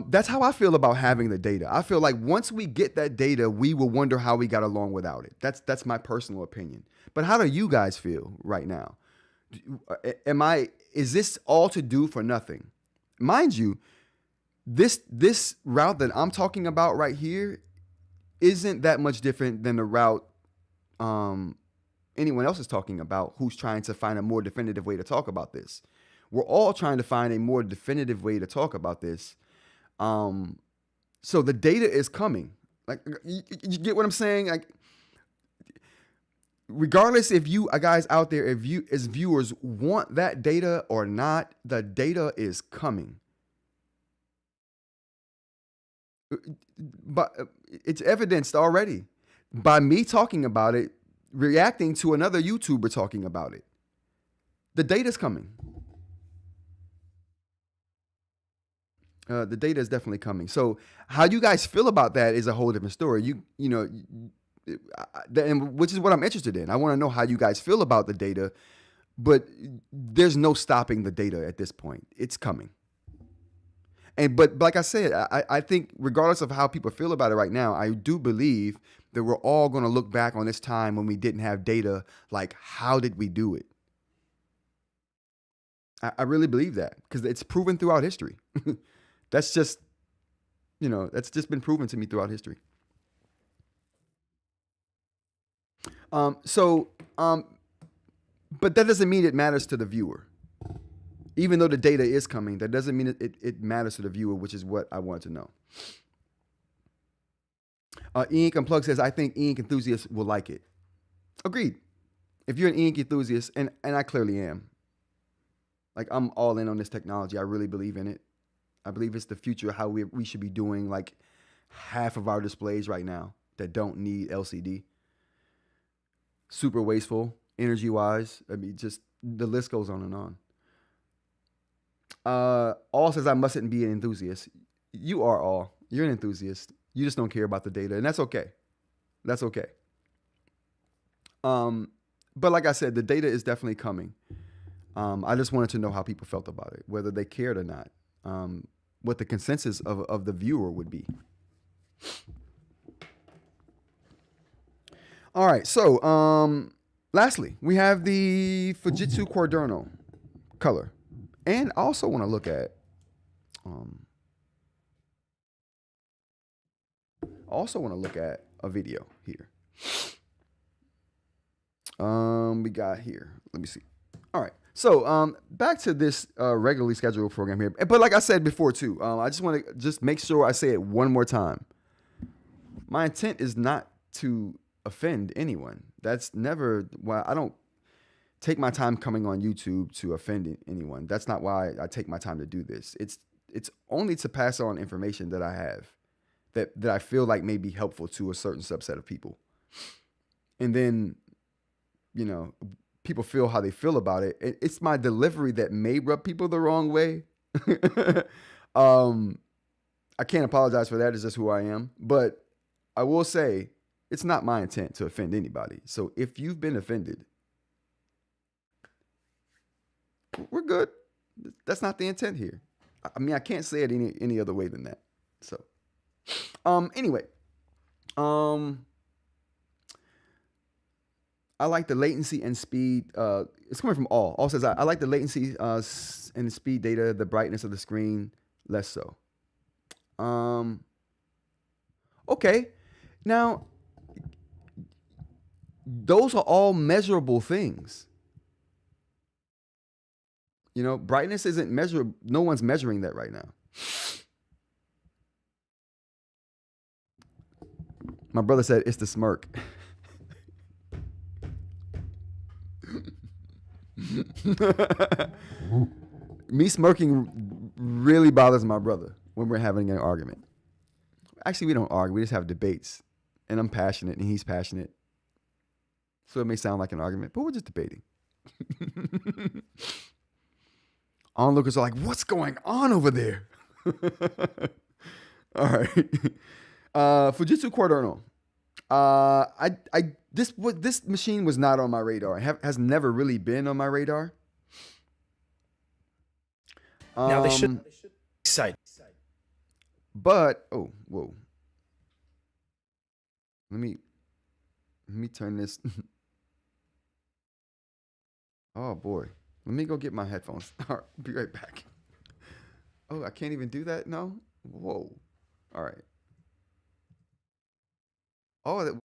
Speaker 1: that's how I feel about having the data. I feel like once we get that data, we will wonder how we got along without it. That's my personal opinion. But how do you guys feel right now? Is this all to do for nothing? Mind you, this route that I'm talking about right here isn't that much different than the route anyone else is talking about who's trying to find a more definitive way to talk about this. We're all trying to find a more definitive way to talk about this. So the data is coming. Like, you get what I'm saying? Like, regardless if you guys out there, if you as viewers want that data or not, the data is coming. But it's evidenced already by me talking about it, reacting to another YouTuber talking about it. The data's coming. The data is definitely coming. So how you guys feel about that is a whole different story. You know, and which is what I'm interested in. I want to know how you guys feel about the data, but there's no stopping the data at this point. It's coming. But like I said, I think regardless of how people feel about it right now, I do believe that we're all going to look back on this time when we didn't have data. Like, how did we do it? I really believe that because it's proven throughout history. That's just been proven to me throughout history. But that doesn't mean it matters to the viewer. Even though the data is coming, that doesn't mean it matters to the viewer, which is what I want to know. eInk Unplugged says, I think eInk enthusiasts will like it. Agreed. If you're an eInk enthusiast, and I clearly am, like, I'm all in on this technology. I really believe in it. I believe it's the future of how we should be doing like half of our displays right now that don't need LCD. Super wasteful, energy-wise. I mean, just the list goes on and on. All says I mustn't be an enthusiast. You are all. You're an enthusiast. You just don't care about the data, and that's okay. That's okay. But like I said, the data is definitely coming. I just wanted to know how people felt about it, whether they cared or not, what the consensus of the viewer would be. All right, so lastly, we have the Fujitsu Quaderno color. And I also want to look at a video here. We got here. Let me see. All right. So back to this regularly scheduled program here. But like I said before too, I just want to make sure I say it one more time. My intent is not to offend anyone. That's never why I don't take my time coming on YouTube to offend anyone. That's not why I take my time to do this. It's only to pass on information that I have that I feel like may be helpful to a certain subset of people. And then, you know, people feel how they feel about it. It's my delivery that may rub people the wrong way. I can't apologize for that. It's just who I am. But I will say it's not my intent to offend anybody. So if you've been offended, we're good. That's not the intent here. I mean, I can't say it any other way than that. So, anyway, I like the latency and speed. It's coming from All. All says, I like the latency and the speed data, the brightness of the screen, less so. Okay. Now, those are all measurable things. You know, brightness isn't measurable. No one's measuring that right now. My brother said it's the smirk. Me smirking really bothers my brother when we're having an argument. Actually, we don't argue. We just have debates. And I'm passionate and he's passionate. So it may sound like an argument, but we're just debating. Onlookers are like, what's going on over there? All right. Fujitsu Quaderno. This machine was not on my radar. Has never really been on my radar.
Speaker 2: Now they should excite.
Speaker 1: But whoa. Let me turn this. Oh boy. Let me go get my headphones. All right, be right back. Oh, I can't even do that? No? Whoa. All right. Oh, that.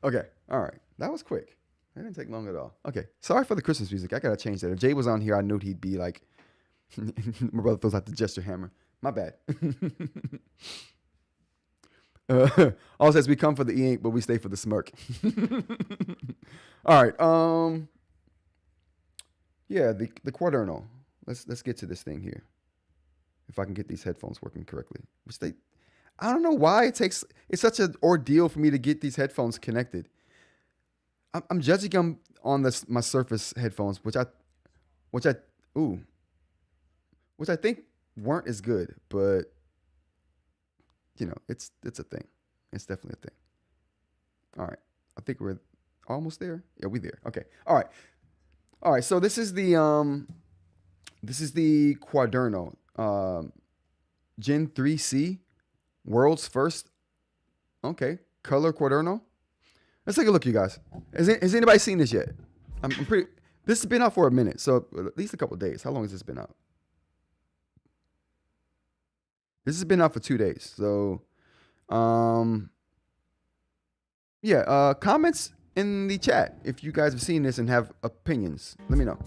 Speaker 1: Okay. All right. That was quick. That didn't take long at all. Okay. Sorry for the Christmas music. I got to change that. If Jay was on here, I knew he'd be like, my brother throws out the gesture hammer. My bad. All says we come for the eInk, but we stay for the smirk. All right. Yeah, the Quaderno. Let's get to this thing here. If I can get these headphones working correctly. I don't know why it's such an ordeal for me to get these headphones connected. I'm judging them on my Surface headphones, which I think weren't as good, but you know, it's a thing. It's definitely a thing. All right. I think we're almost there. Yeah, we're there. Okay. All right. So this is the Quaderno Gen 3C, world's first. Okay, color Quaderno. Let's take a look, you guys. Has anybody seen this yet? I'm pretty. This has been out for a minute, so at least a couple of days. How long has this been out? This has been out for 2 days. So, yeah. Comments in the chat if you guys have seen this and have opinions. Let me know.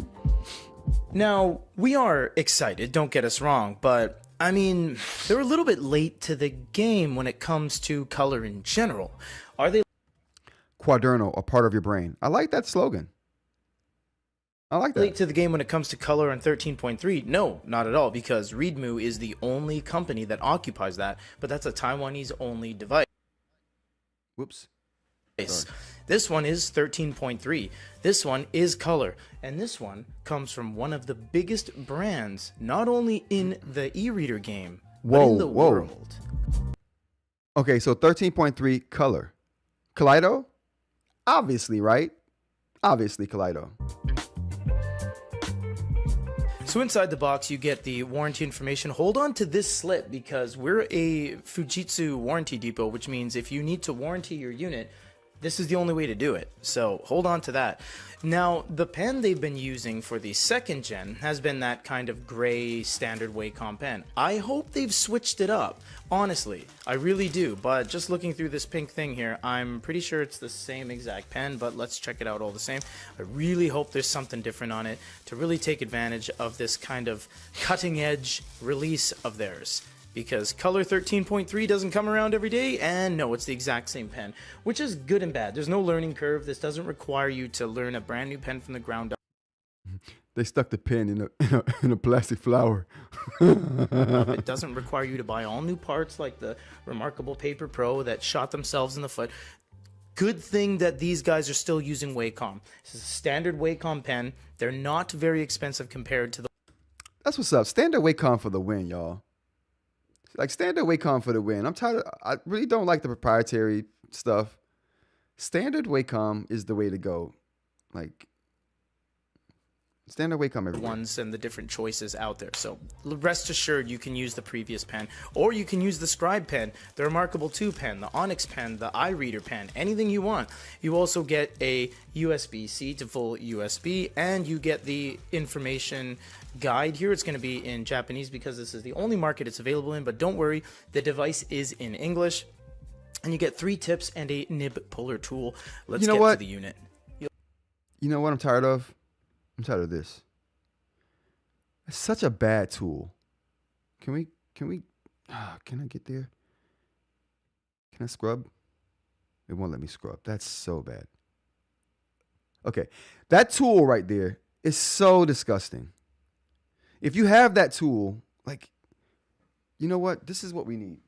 Speaker 2: Now, we are excited, don't get us wrong, but I mean, they're a little bit late to the game when it comes to color in general. Are they?
Speaker 1: Quaderno, a part of your brain. I like that slogan. I like that.
Speaker 2: Late to the game when it comes to color in 13.3? No, not at all, because Readmoo is the only company that occupies that, but that's a Taiwanese only device.
Speaker 1: Whoops.
Speaker 2: Sorry. This one is 13.3. This one is color, and this one comes from one of the biggest brands, not only in the e-reader game, but in the world.
Speaker 1: Okay, so 13.3 color. Kaleido? Obviously, right? Obviously, Kaleido.
Speaker 2: So inside the box, you get the warranty information. Hold on to this slip because we're a Fujitsu warranty depot, which means if you need to warranty your unit, this is the only way to do it. So hold on to that. Now, the pen they've been using for the second gen has been that kind of gray standard Wacom pen. I hope they've switched it up. Honestly, I really do. But just looking through this pink thing here, I'm pretty sure it's the same exact pen, but let's check it out all the same. I really hope there's something different on it to really take advantage of this kind of cutting edge release of theirs. Because color 13.3 doesn't come around every day, and no, it's the exact same pen, which is good and bad. There's no learning curve. This doesn't require you to learn a brand new pen from the ground up.
Speaker 1: They stuck the pen in a plastic flower.
Speaker 2: It doesn't require you to buy all new parts like the remarkable Paper Pro that shot themselves in the foot. Good thing that these guys are still using Wacom. This is a standard Wacom pen. They're not very expensive compared to the...
Speaker 1: That's what's up. Standard Wacom for the win, y'all. Like, standard Wacom for the win. I'm tired of, I really don't like the proprietary stuff. Standard Wacom is the way to go. Like, standard Wacom everywhere.
Speaker 2: Ones and the different choices out there. So rest assured you can use the previous pen, or you can use the Scribe pen, the Remarkable 2 pen, the Onyx pen, the iReader pen, anything you want. You also get a USB-C to full USB, and you get the information guide here. It's going to be in Japanese because this is the only market it's available in, but don't worry, the device is in English. And you get 3 tips and a nib puller tool. Let's get to the unit.
Speaker 1: You know what I'm tired of? I'm tired of this. It's such a bad tool. Can I get there? Can I scrub? It won't let me scrub. That's so bad. Okay. That tool right there is so disgusting. If you have that tool, like, you know what? This is what we need.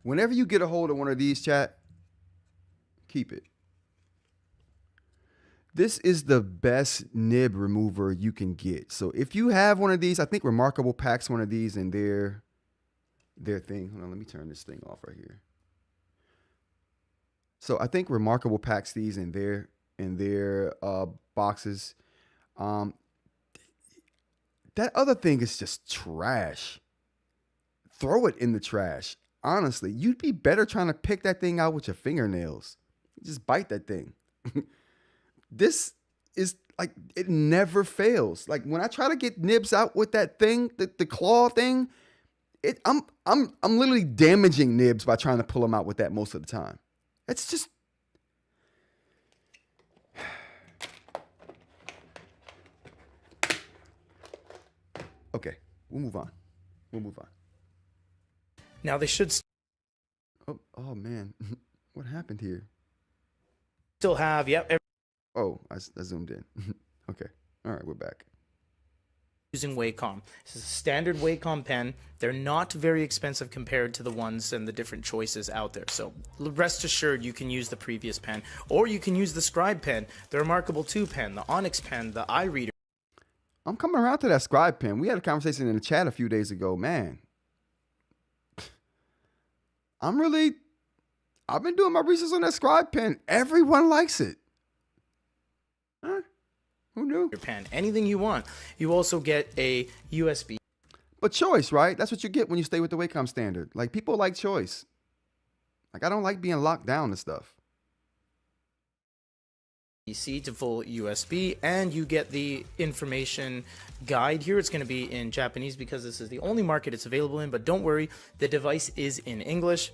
Speaker 1: Whenever you get a hold of one of these, chat, keep it. This is the best nib remover you can get. So if you have one of these, I think Remarkable packs one of these in their thing. Hold on, let me turn this thing off right here. So I think Remarkable packs these in their boxes. That other thing is just trash. Throw it in the trash. Honestly, you'd be better trying to pick that thing out with your fingernails. Just bite that thing. This is like, it never fails. Like, when I try to get nibs out with that thing, the claw thing, I'm literally damaging nibs by trying to pull them out with that most of the time. It's just... Okay, we'll move on.
Speaker 2: Now they should
Speaker 1: Oh man, what happened here?
Speaker 2: still have, yep,
Speaker 1: Oh, I zoomed in. Okay, all right, we're back.
Speaker 2: using Wacom. This is a standard Wacom pen. They're not very expensive compared to the ones and the different choices out there. So rest assured you can use the previous pen, or you can use the Scribe pen, the Remarkable 2 pen, the Onyx pen, the iReader.
Speaker 1: I'm coming around to that Scribe pen. We had a conversation in the chat a few days ago, man. I've been doing my research on that Scribe pen. Everyone likes it. Huh? Who knew?
Speaker 2: Your pen, anything you want. You also get a USB.
Speaker 1: But choice, right? That's what you get when you stay with the Wacom standard. Like, people like choice. Like, I don't like being locked down to stuff.
Speaker 2: C to full USB, and you get the information guide here. It's going to be in Japanese because this is the only market it's available in, but don't worry, the device is in English.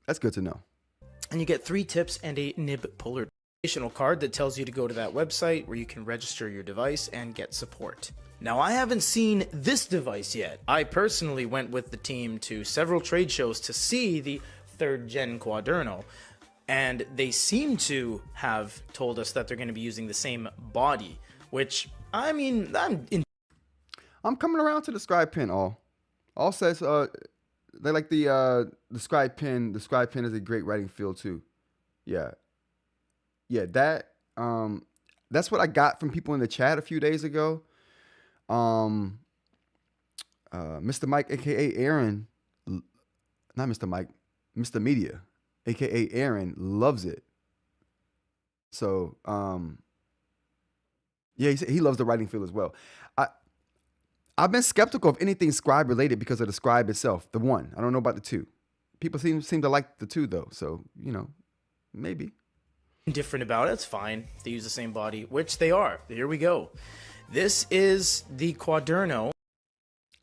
Speaker 1: That's good to know.
Speaker 2: And you get 3 tips and a nib puller card that tells you to go to that website where you can register your device and get support. Now, I haven't seen this device yet. I personally went with the team to several trade shows to see the 3rd gen Quaderno, and they seem to have told us that they're going to be using the same body, which, I mean,
Speaker 1: I'm coming around to the Scribe pen. All says they like the Scribe pen. The Scribe pen is a great writing feel too. Yeah, that's what I got from people in the chat a few days ago. Mr. Mike, aka Aaron, not Mr. Mike, Mr. Media, aka Aaron, loves it. So Yeah, he loves the writing feel as well. I I've been skeptical of anything scribe related because of the scribe itself. The one. I don't know about the two. People seem to like the two though. So, maybe.
Speaker 2: Different about it, it's fine. They use the same body, which they are. Here we go. This is the Quaderno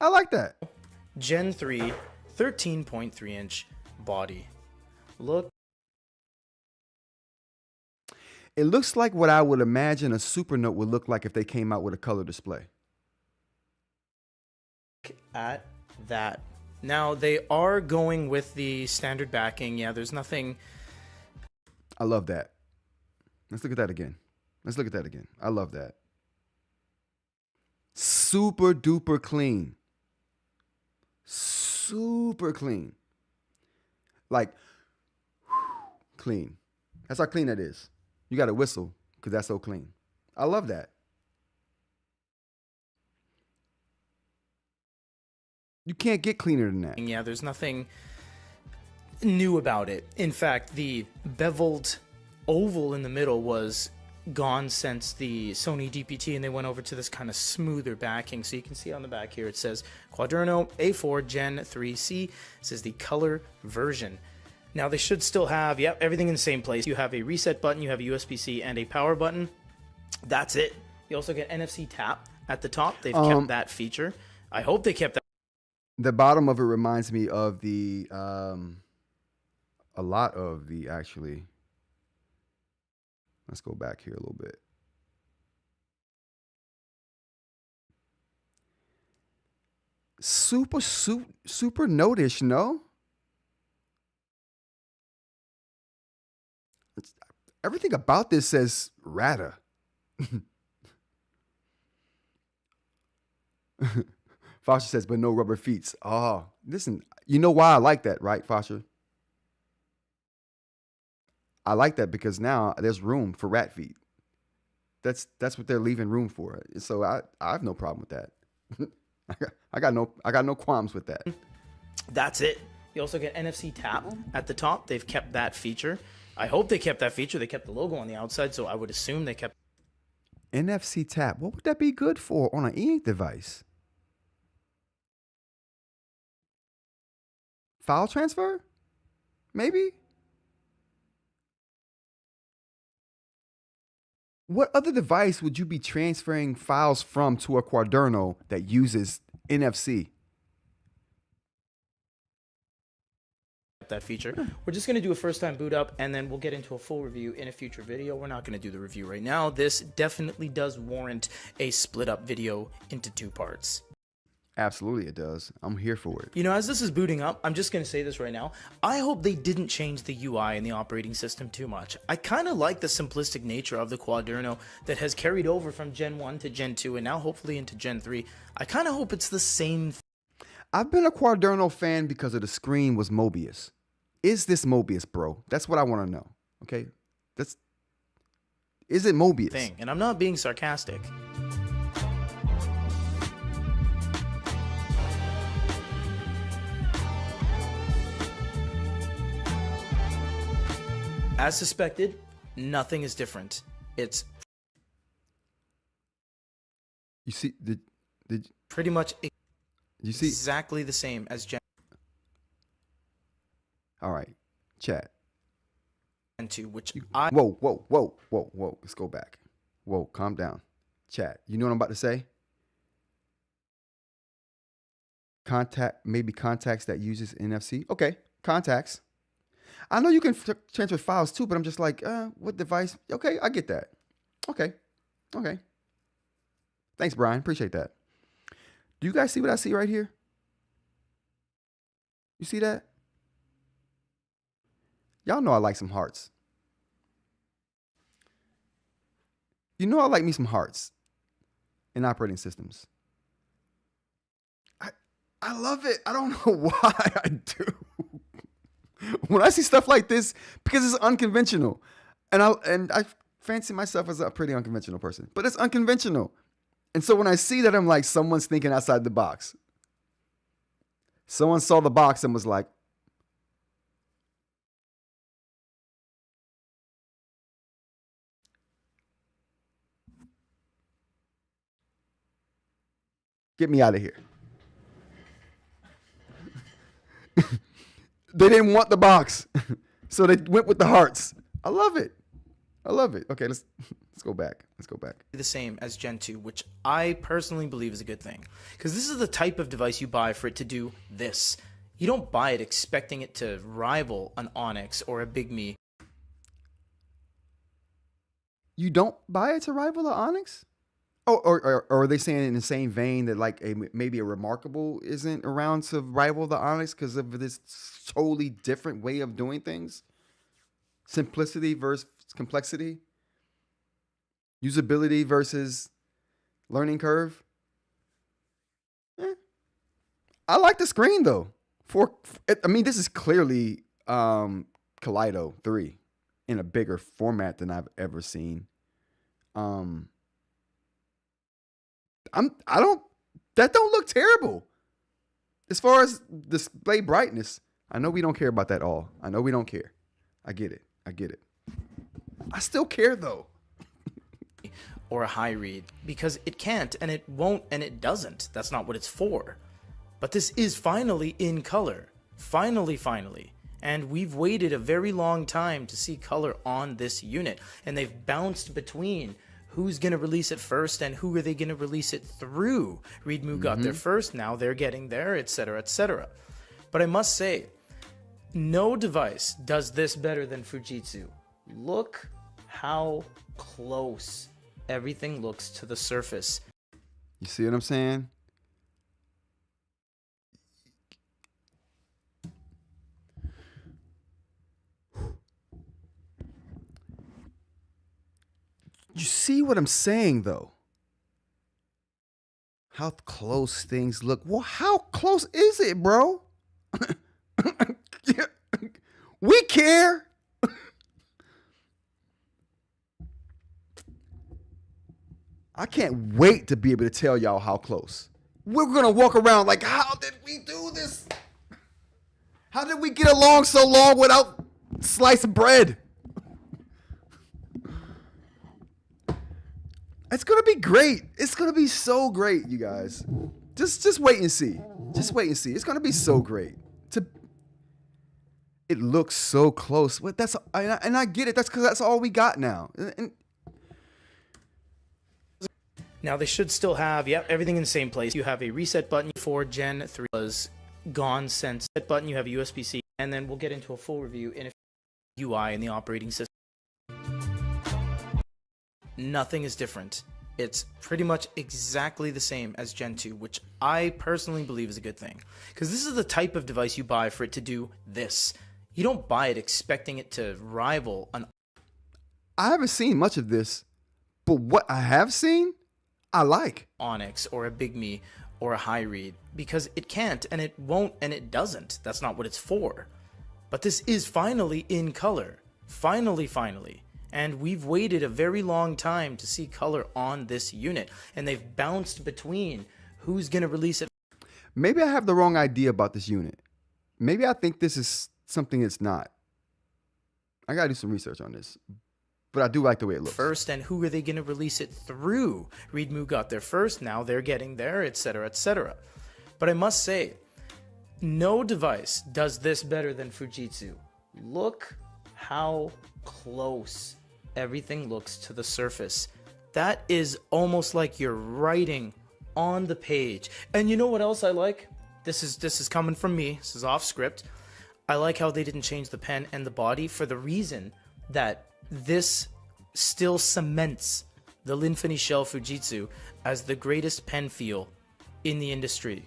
Speaker 1: I like that.
Speaker 2: Gen 3 13.3 inch body. Look.
Speaker 1: It looks like what I would imagine a Supernote would look like if they came out with a color display.
Speaker 2: At that. Now, they are going with the standard backing. Yeah, there's nothing.
Speaker 1: I love that. Let's look at that again. I love that. Super duper clean. Super clean. Like, clean. That's how clean that is. You got to whistle because that's so clean. I love that. You can't get cleaner than that.
Speaker 2: Yeah, there's nothing new about it. In fact, the beveled oval in the middle was gone since the Sony DPT, and they went over to this kind of smoother backing. So you can see on the back here, it says Quaderno A4 Gen 3C. This is the color version. Now, they should still have, everything in the same place. You have a reset button, you have a USB-C, and a power button. That's it. You also get NFC tap at the top. They've kept that feature. I hope they kept that.
Speaker 1: The bottom of it reminds me of the, a lot of the, actually. Let's go back here a little bit. Super notish, no? Everything about this says Ratta. Foster says, but no rubber feet. Oh, listen, you know why I like that, right, Foster? I like that because now there's room for rat feet. That's what they're leaving room for. So I have no problem with that. I got no qualms with that.
Speaker 2: That's it. You also get NFC tap at the top. They've kept that feature. I hope they kept that feature. They kept the logo on the outside, so I would assume they kept
Speaker 1: NFC tap. What would that be good for on an eInk device? File transfer? Maybe? What other device would you be transferring files from to a Quaderno that uses NFC?
Speaker 2: that feature. We're just going to do a first time boot up, and then we'll get into a full review in a future video. We're not going to do the review right now. This definitely does warrant a split up video into 2 parts.
Speaker 1: Absolutely it does. I'm here for it.
Speaker 2: You know, as this is booting up, I'm just going to say this right now. I hope they didn't change the UI and the operating system too much. I kind of like the simplistic nature of the Quaderno that has carried over from Gen 1 to Gen 2 and now hopefully into Gen 3. I kind of hope it's the same.
Speaker 1: I've been a Quaderno fan because of the screen was Mobius. Is this Mobius, bro? That's what I want to know. Okay? Is it Mobius?
Speaker 2: Thing. And I'm not being sarcastic. As suspected, nothing is different. It's
Speaker 1: you see did
Speaker 2: pretty much
Speaker 1: you see
Speaker 2: exactly the same as Gen
Speaker 1: All right, chat.
Speaker 2: 2, which
Speaker 1: Whoa. Let's go back. Whoa, calm down. Chat. You know what I'm about to say? Maybe contacts that uses NFC. Okay, contacts. I know you can transfer files too, but I'm just like, what device? Okay, I get that. Okay. Thanks, Brian. Appreciate that. Do you guys see what I see right here? You see that? Y'all know I like some hearts. You know I like me some hearts in operating systems. I love it. I don't know why I do. When I see stuff like this, because it's unconventional, and I fancy myself as a pretty unconventional person, but it's unconventional. And so when I see that, I'm like, someone's thinking outside the box. Someone saw the box and was like, Get me out of here. They didn't want the box, so they went with the hearts. I love it. I love it. Okay, let's go back. Let's go back.
Speaker 2: The same as Gen 2, which I personally believe is a good thing. Because this is the type of device you buy for it to do this. You don't buy it expecting it to rival an Onyx or a Big Me.
Speaker 1: You don't buy it to rival the Onyx? Oh, or are they saying in the same vein that like maybe a Remarkable isn't around to rival the Onyx because of this totally different way of doing things? Simplicity versus complexity? Usability versus learning curve? I like the screen though. I mean, this is clearly Kaleido 3 in a bigger format than I've ever seen. That don't look terrible. As far as display brightness, I know we don't care about that all. I know we don't care. I get it. I still care though.
Speaker 2: Or a high read, because it can't and it won't and it doesn't. That's not what it's for. But this is finally in color. Finally. And we've waited a very long time to see color on this unit. And they've bounced between who's going to release it first and who are they going to release it through. Readmoo got there first, now they're getting there, etc., etc. But I must say, no device does this better than Fujitsu. Look how close everything looks to the surface.
Speaker 1: You see what I'm saying? You see what I'm saying, though? How close things look. Well, how close is it, bro? We care. I can't wait to be able to tell y'all how close. We're going to walk around like, how did we do this? How did we get along so long without sliced bread? It's going to be great. It's going to be so great, you guys. Just wait and see. Just wait and see. It's going to be so great. It looks so close. But I get it. That's because that's all we got now.
Speaker 2: Now they should still have, everything in the same place. You have a reset button for Gen 3 was gone since that button. You have a USB-C, and then we'll get into a full review in a UI in the operating system. Nothing is different. It's pretty much exactly the same as Gen 2, which I personally believe is a good thing. Because this is the type of device you buy for it to do this. You don't buy it expecting it to rival an...
Speaker 1: I haven't seen much of this, but what I have seen, I like.
Speaker 2: Onyx or a Big Me or a high read, because it can't and it won't and it doesn't. That's not what it's for. But this is finally in color. Finally. And we've waited a very long time to see color on this unit. And they've bounced between who's going to release it.
Speaker 1: Maybe I have the wrong idea about this unit. Maybe I think this is something it's not. I got to do some research on this. But I do like the way it looks.
Speaker 2: First, and who are they going to release it through? Readmoo got there first, now they're getting there, etc., etc. But I must say, no device does this better than Fujitsu. Look how close everything looks to the surface. That is almost like you're writing on the page. And you know what else I like? This is coming from me. This is off script. I like how they didn't change the pen and the body for the reason that this still cements the Linfini Shell Fujitsu as the greatest pen feel in the industry.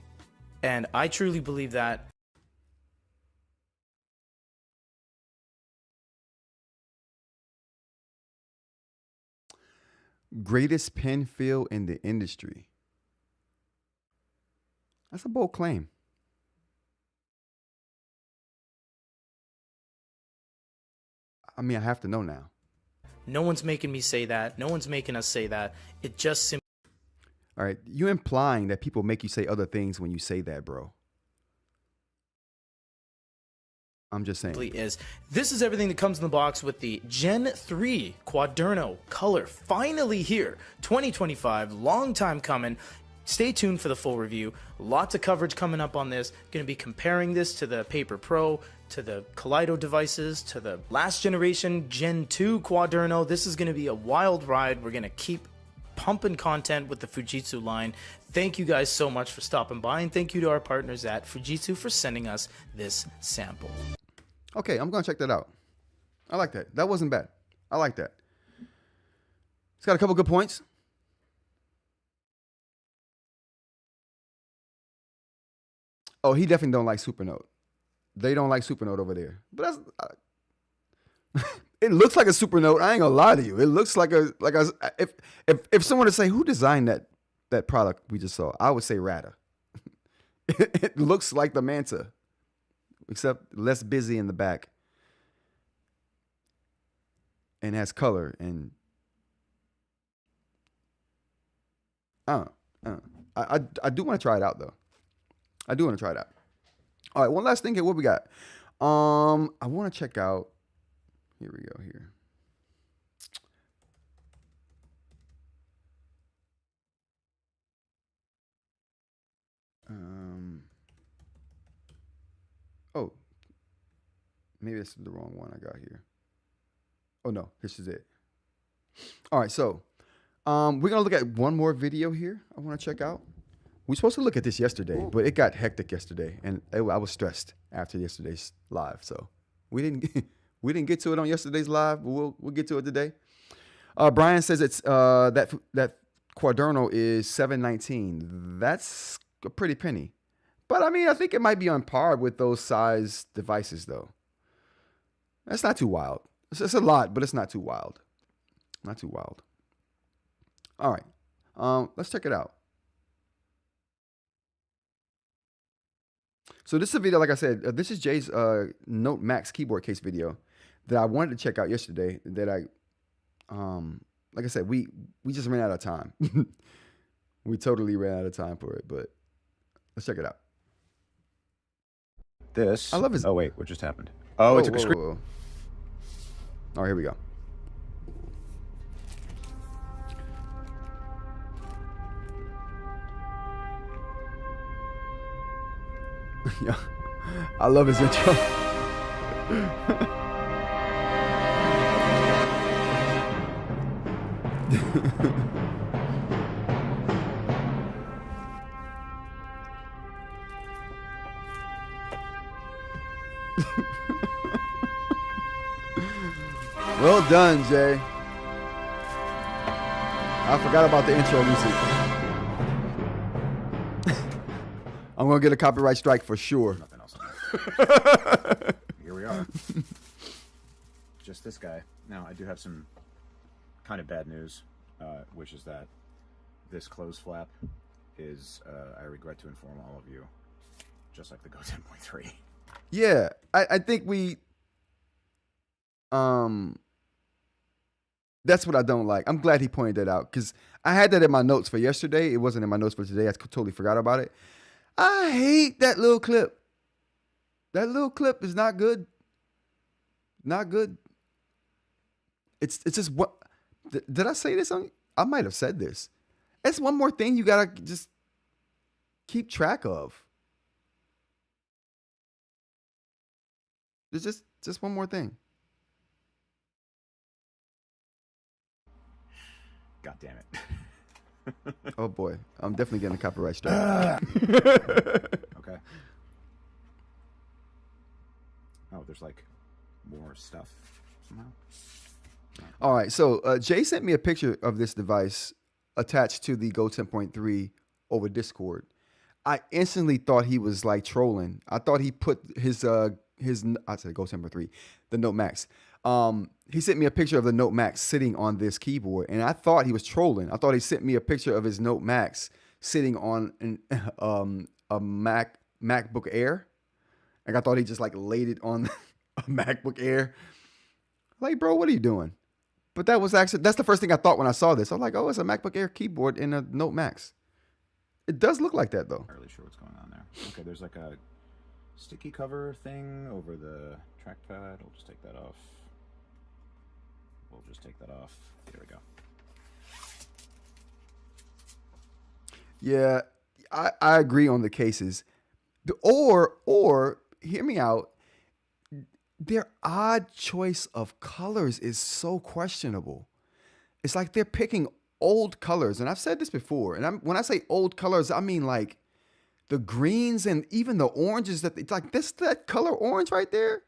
Speaker 2: And I truly believe that.
Speaker 1: Greatest pen feel in the industry. That's a bold claim. I mean, I have to know now.
Speaker 2: No one's making me say that. No one's making us say that. It just simply...
Speaker 1: All right, you implying that people make you say other things when you say that, bro. I'm just saying.
Speaker 2: This is everything that comes in the box with the Gen 3 Quaderno color. Finally here. 2025. Long time coming. stay tuned for the full review. Lots of coverage coming up on this. Going to be comparing this to the Paper Pro, to the Kaleido devices, to the last generation Gen 2 Quaderno. This is going to be a wild ride. We're going to keep pumping content with the Fujitsu line. Thank you guys so much for stopping by, and thank you to our partners at Fujitsu for sending us this sample.
Speaker 1: Okay, I'm going to check that out. I like that. That wasn't bad. I like that. It's got a couple good points. Oh, he definitely don't like Supernote. They don't like Supernote over there. But that's it looks like a Supernote. I ain't gonna lie to you. It looks like a if someone to say who designed that product we just saw, I would say Ratta. It looks like the Manta, except less busy in the back and has color and I do want to try it out though. I do want to try it out. All right, one last thing here. What we got? I want to check out. Here we go. Here. Oh, maybe this is the wrong one I got here. Oh no, this is it. All right, so we're gonna look at one more video here. I want to check out. We were supposed to look at this yesterday, but it got hectic yesterday, and I was stressed after yesterday's live, so we didn't get to it on yesterday's live, but we'll get to it today. Brian says it's that Quaderno is $719. That's a pretty penny, but I mean I think it might be on par with those size devices though. That's not too wild. It's a lot, but it's not too wild. Not too wild. All right, let's check it out. So this is a video, like I said, this is Jay's Note Max keyboard case video that I wanted to check out yesterday. That like I said, we just ran out of time. We totally ran out of time for it, but let's check it out.
Speaker 3: This.
Speaker 1: I love his.
Speaker 3: Oh wait, what just happened? Oh, it took a screen.
Speaker 1: Whoa. All right, here we go. Yeah, I love his intro. Well done, Jay. I forgot about the intro music. I'm gonna get a copyright strike for sure.
Speaker 3: Nothing else. Here we are. Just this guy. Now, I do have some kind of bad news, which is that this close flap is, I regret to inform all of you, just like the Go 10.3.
Speaker 1: Yeah, I think that's what I don't like. I'm glad he pointed that out because I had that in my notes for yesterday. It wasn't in my notes for today. I totally forgot about it. I hate that little clip. That little clip is not good. Not good. It's just what did I say this on? I might have said this. It's one more thing you gotta just keep track of. It's just one more thing.
Speaker 3: God damn it.
Speaker 1: Oh boy, I'm definitely getting a copyright strike.
Speaker 3: Okay. Oh, there's like more stuff somehow.
Speaker 1: All right, so Jay sent me a picture of this device attached to the Go 10.3 over Discord. I instantly thought he was like trolling. I thought he put his I said Go 10.3, the Note Max. He sent me a picture of the Note Max sitting on this keyboard, and I thought he was trolling. I thought he sent me a picture of his Note Max sitting on a MacBook Air. Like I thought he just like laid it on a MacBook Air. Like, bro, what are you doing? But that's the first thing I thought when I saw this. I'm like, oh, it's a MacBook Air keyboard in a Note Max. It does look like that though.
Speaker 3: Not really sure what's going on there. Okay, there's like a sticky cover thing over the trackpad. We'll just take that off. There we go.
Speaker 1: Yeah, I agree on the cases. Or hear me out. Their odd choice of colors is so questionable. It's like they're picking old colors, and I've said this before. And when I say old colors, I mean like the greens and even the oranges. Like that color orange right there.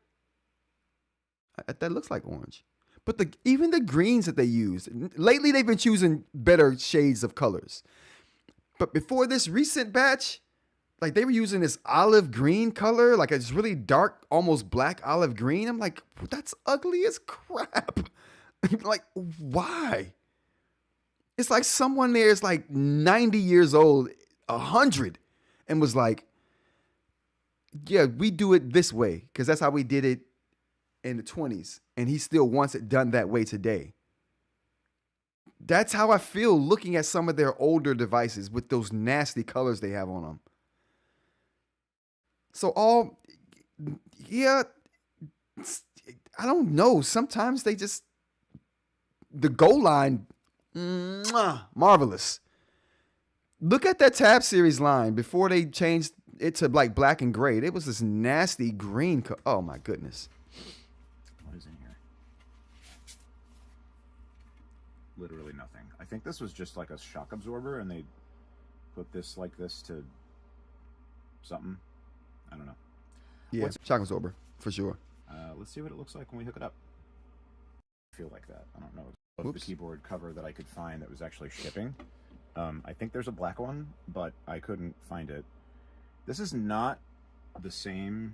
Speaker 1: That looks like orange. But even the greens that they use lately, they've been choosing better shades of colors. But before this recent batch, like they were using this olive green color, like it's really dark, almost black olive green. I'm like, that's ugly as crap. Like, why? It's like someone there is like 90 years old, 100, and was like, yeah, we do it this way because that's how we did it in the 20s. And he still wants it done that way today. That's how I feel looking at some of their older devices with those nasty colors they have on them. So yeah, I don't know. Sometimes the goal line, marvelous. Look at that Tab Series line before they changed it to like black and gray. It was this nasty green. Oh my goodness.
Speaker 3: What is in here? Literally nothing. I think this was just like a shock absorber, and they put this like this to something. I don't know.
Speaker 1: Yeah, shock absorber for sure.
Speaker 3: Let's see what it looks like when we hook it up. I feel like that. I don't know. Of the keyboard cover that I could find that was actually shipping. I think there's a black one, but I couldn't find it. This is not the same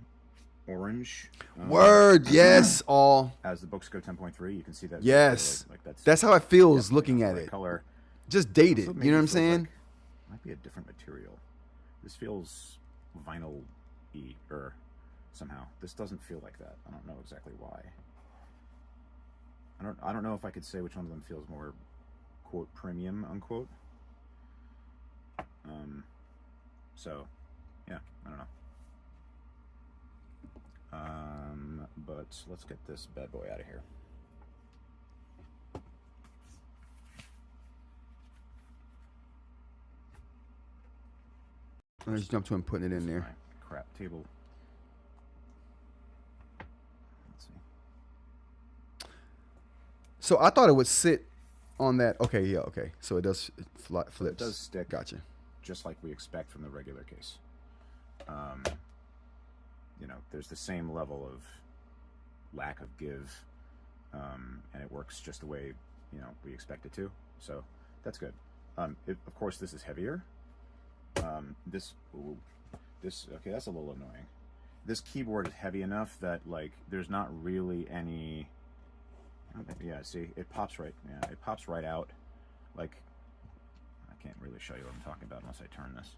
Speaker 3: orange.
Speaker 1: Word, yes, all.
Speaker 3: As the Boox Go 10.3, you can see that.
Speaker 1: Yes,
Speaker 3: like
Speaker 1: that's how it feels looking at it.
Speaker 3: Color.
Speaker 1: Just dated. You know what I'm saying?
Speaker 3: Like, might be a different material. This feels vinyl-y or somehow. This doesn't feel like that. I don't know exactly why. I don't know if I could say which one of them feels more quote premium unquote. So yeah, I don't know. But let's get this bad boy out of here.
Speaker 1: Let's jump to him putting it in there.
Speaker 3: Crap table.
Speaker 1: So I thought it would sit on that. Okay, yeah, okay. So it does flips.
Speaker 3: It does stick.
Speaker 1: Gotcha.
Speaker 3: Just like we expect from the regular case. You know, there's the same level of lack of give, and it works just the way, you know, we expect it to. So that's good. Of course, this is heavier. This okay, that's a little annoying. This keyboard is heavy enough that like there's not really any. Yeah, see, it pops right. Yeah, it pops right out. Like, I can't really show you what I'm talking about unless I turn this.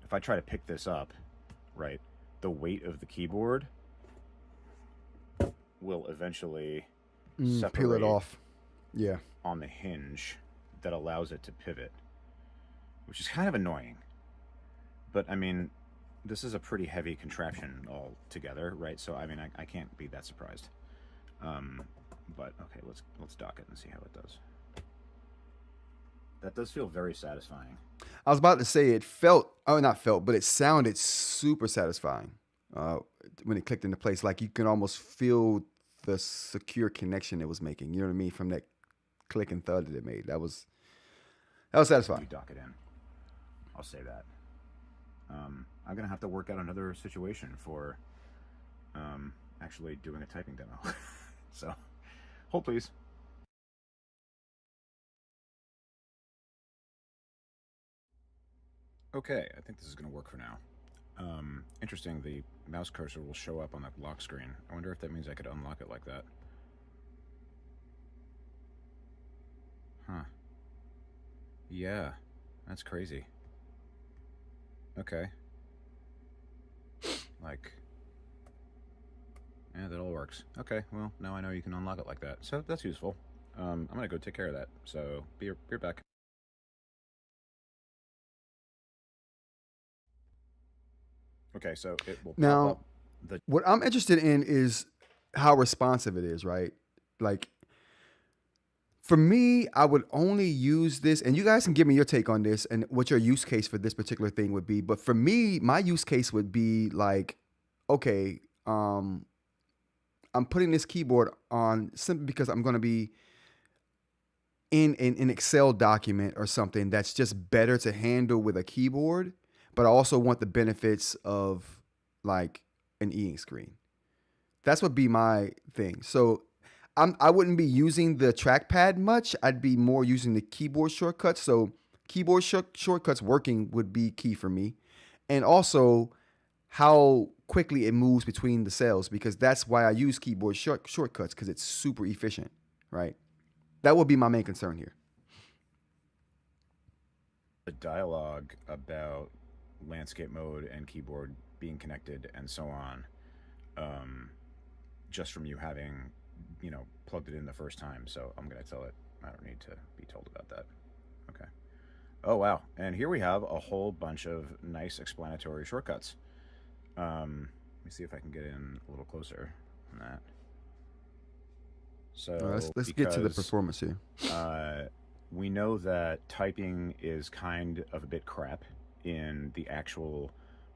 Speaker 3: If I try to pick this up, right, the weight of the keyboard will eventually separate
Speaker 1: peel it off. Yeah.
Speaker 3: On the hinge that allows it to pivot, which is kind of annoying. But I mean, this is a pretty heavy contraption all together, right? So I mean, I can't be that surprised. But okay, let's dock it and see how it does. That does feel very satisfying.
Speaker 1: I was about to say it felt, not felt, but it sounded super satisfying when it clicked into place. Like you can almost feel the secure connection it was making. You know what I mean? From that click and thud that it made. That was satisfying.
Speaker 3: You dock it in. I'll say that. I'm gonna have to work out another situation for actually doing a typing demo. So, hold please. Okay, I think this is going to work for now. Interesting, the mouse cursor will show up on the lock screen. I wonder if that means I could unlock it like that. Huh. Yeah, that's crazy. Okay. Like... yeah, that all works. Okay, well, now I know you can unlock it like that. So that's useful. I'm going to go take care of that. So be right back. Okay, so it will pop up the...
Speaker 1: what I'm interested in is how responsive it is, right? Like, For me, I would only use this, and you guys can give me your take on this and what your use case for this particular thing would be. But for me, my use case would be like, okay, I'm putting this keyboard on simply because I'm going to be in an Excel document or something that's just better to handle with a keyboard, but I also want the benefits of like an e-ink screen. That's what be my thing. So I wouldn't be using the trackpad much. I'd be more using the keyboard shortcuts. So keyboard shortcuts working would be key for me. And also how quickly it moves between the cells, because that's why I use keyboard shortcuts, because it's super efficient, right? That would be my main concern here.
Speaker 3: The dialogue about landscape mode and keyboard being connected and so on, just from you having, plugged it in the first time. So I'm going to tell it. I don't need to be told about that. Okay. Oh, wow. And here we have a whole bunch of nice explanatory shortcuts. Let me see if I can get in a little closer on that. So
Speaker 1: let's get to the performance here.
Speaker 3: We know that typing is kind of a bit crap in the actual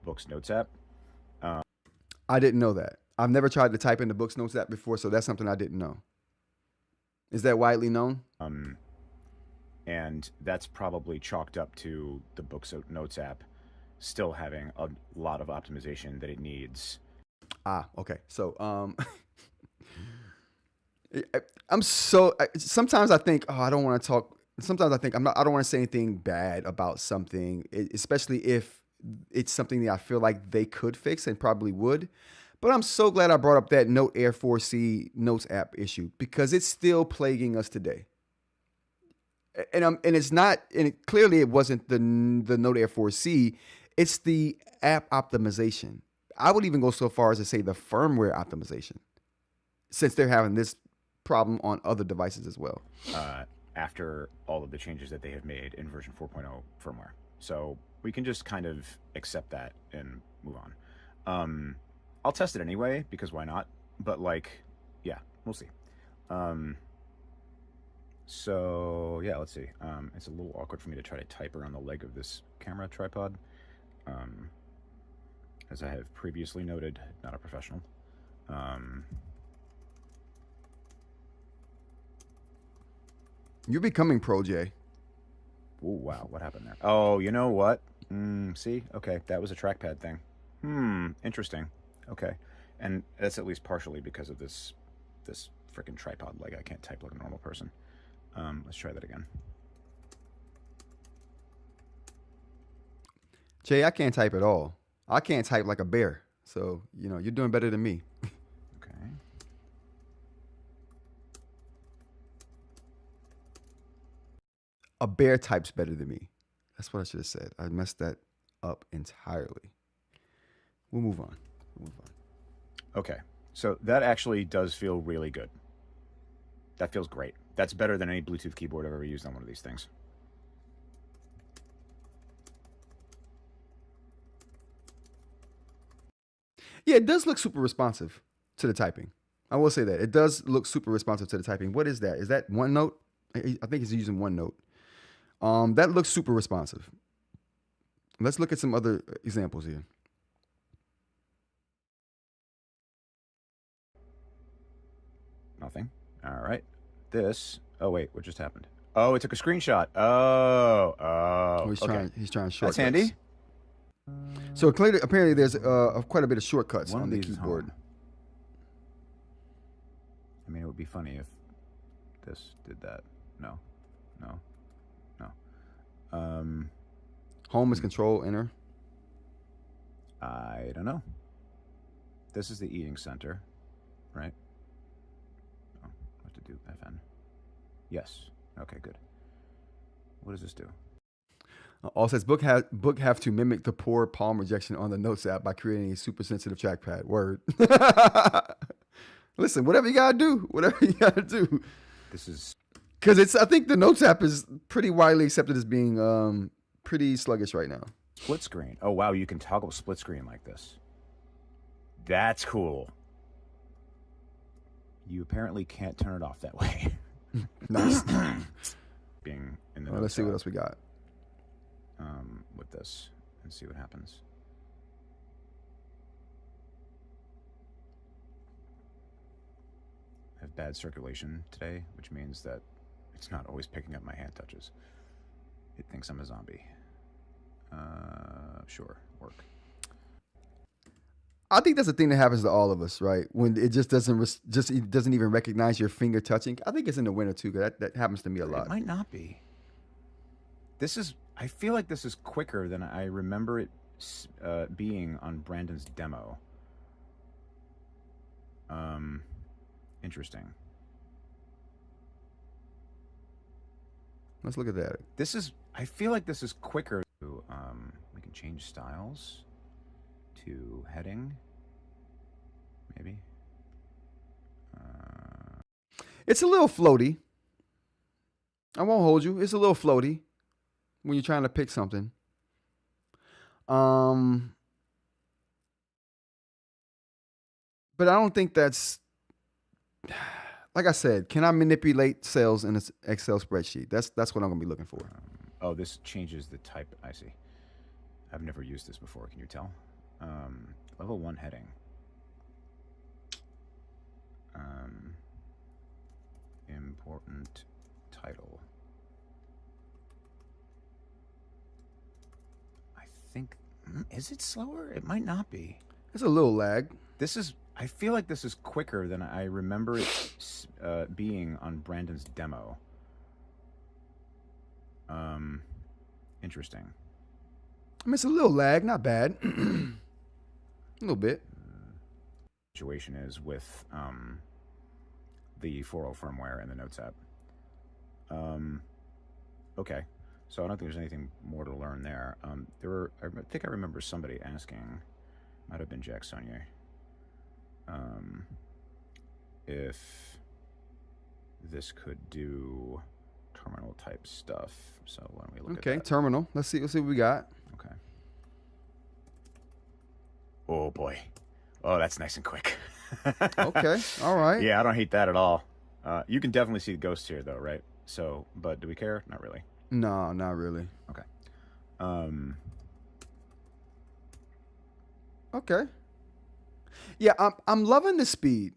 Speaker 3: Boox Notes app.
Speaker 1: I didn't know that. I've never tried to type in the Boox Notes app before, so that's something I didn't know. Is that widely known?
Speaker 3: And that's probably chalked up to the Boox Notes app still having a lot of optimization that it needs.
Speaker 1: Okay. So, sometimes I think, I don't want to talk. Sometimes I think I don't want to say anything bad about something, especially if it's something that I feel like they could fix and probably would. But I'm so glad I brought up that Note Air 4C Notes app issue, because it's still plaguing us today. And it's not, and clearly it wasn't the Note Air 4C. It's the app optimization. I would even go so far as to say the firmware optimization, since they're having this problem on other devices as well.
Speaker 3: After all of the changes that they have made in version 4.0 firmware. So we can just kind of accept that and move on. I'll test it anyway, because why not? But yeah, we'll see. So yeah, let's see. It's a little awkward for me to try to type around the leg of this camera tripod. As I have previously noted, not a professional.
Speaker 1: You're becoming pro, Jay.
Speaker 3: Oh, wow. What happened there? Oh, you know what? See? Okay, that was a trackpad thing. Interesting. Okay. And that's at least partially because of this freaking tripod leg. I can't type like a normal person. Let's try that again.
Speaker 1: Jay, I can't type at all. I can't type like a bear. So, you're doing better than me.
Speaker 3: Okay.
Speaker 1: A bear types better than me. That's what I should have said. I messed that up entirely. We'll move on.
Speaker 3: Okay. So that actually does feel really good. That feels great. That's better than any Bluetooth keyboard I've ever used on one of these things.
Speaker 1: Yeah, it does look super responsive to the typing. I will say that. It does look super responsive to the typing. What is that? Is that OneNote? I think it's using OneNote. That looks super responsive. Let's look at some other examples here.
Speaker 3: Nothing. All right. Oh wait, what just happened? Oh, it took a screenshot. Oh.
Speaker 1: He's trying shortcuts.
Speaker 3: That's handy.
Speaker 1: So clearly, apparently, there's quite a bit of shortcuts on the keyboard.
Speaker 3: I mean, it would be funny if this did that. No.
Speaker 1: Home is Control Enter.
Speaker 3: I don't know. This is the eating center, right? Oh, I have to do FN. Yes. Okay, good. What does this do?
Speaker 1: Also says Book have to mimic the poor palm rejection on the Notes app by creating a super sensitive trackpad. Word. Listen, whatever you gotta do.
Speaker 3: This is
Speaker 1: because I think the Notes app is pretty widely accepted as being pretty sluggish right now.
Speaker 3: Split screen. Oh wow, you can toggle split screen like this. That's cool. You apparently can't turn it off that way.
Speaker 1: Nice.
Speaker 3: Being in the
Speaker 1: Well, let's see what
Speaker 3: notes
Speaker 1: else we got.
Speaker 3: with this and see what happens. I have bad circulation today, which means that it's not always picking up my hand touches. It thinks I'm a zombie. Sure, work.
Speaker 1: I think that's the thing that happens to all of us, right? When it just doesn't it doesn't even recognize your finger touching. I think it's in the winter too, because that happens to me a lot.
Speaker 3: It might not be. I feel like this is quicker than I remember it being on Brandon's demo. Interesting.
Speaker 1: Let's look at that.
Speaker 3: I feel like this is quicker. We can change styles to heading, maybe.
Speaker 1: It's a little floaty. I won't hold you. It's a little floaty when you're trying to pick something. But I don't think that's, like I said, can I manipulate cells in this Excel spreadsheet? That's what I'm going to be looking for.
Speaker 3: Oh, this changes the type. I see. I've never used this before. Can you tell? Level 1 heading. Important title. I think, is it slower? It might not be.
Speaker 1: It's a little lag.
Speaker 3: I feel like this is quicker than I remember it being on Brandon's demo. Interesting.
Speaker 1: I mean, it's a little lag, not bad. A little bit.
Speaker 3: Situation is with the 4.0 firmware and the Notes app. Okay, so I don't think there's anything more to learn there. I think I remember somebody asking, might have been Jack Sonier, if this could do terminal type stuff. So when we look at that.
Speaker 1: Terminal. Let's see what we got.
Speaker 3: Okay. Oh boy. Oh, that's nice and quick.
Speaker 1: Okay. All right.
Speaker 3: Yeah, I don't hate that at all. You can definitely see the ghosts here though, right? So, but do we care? Not really.
Speaker 1: No, not really.
Speaker 3: Okay.
Speaker 1: Okay. Yeah, I'm loving the speed.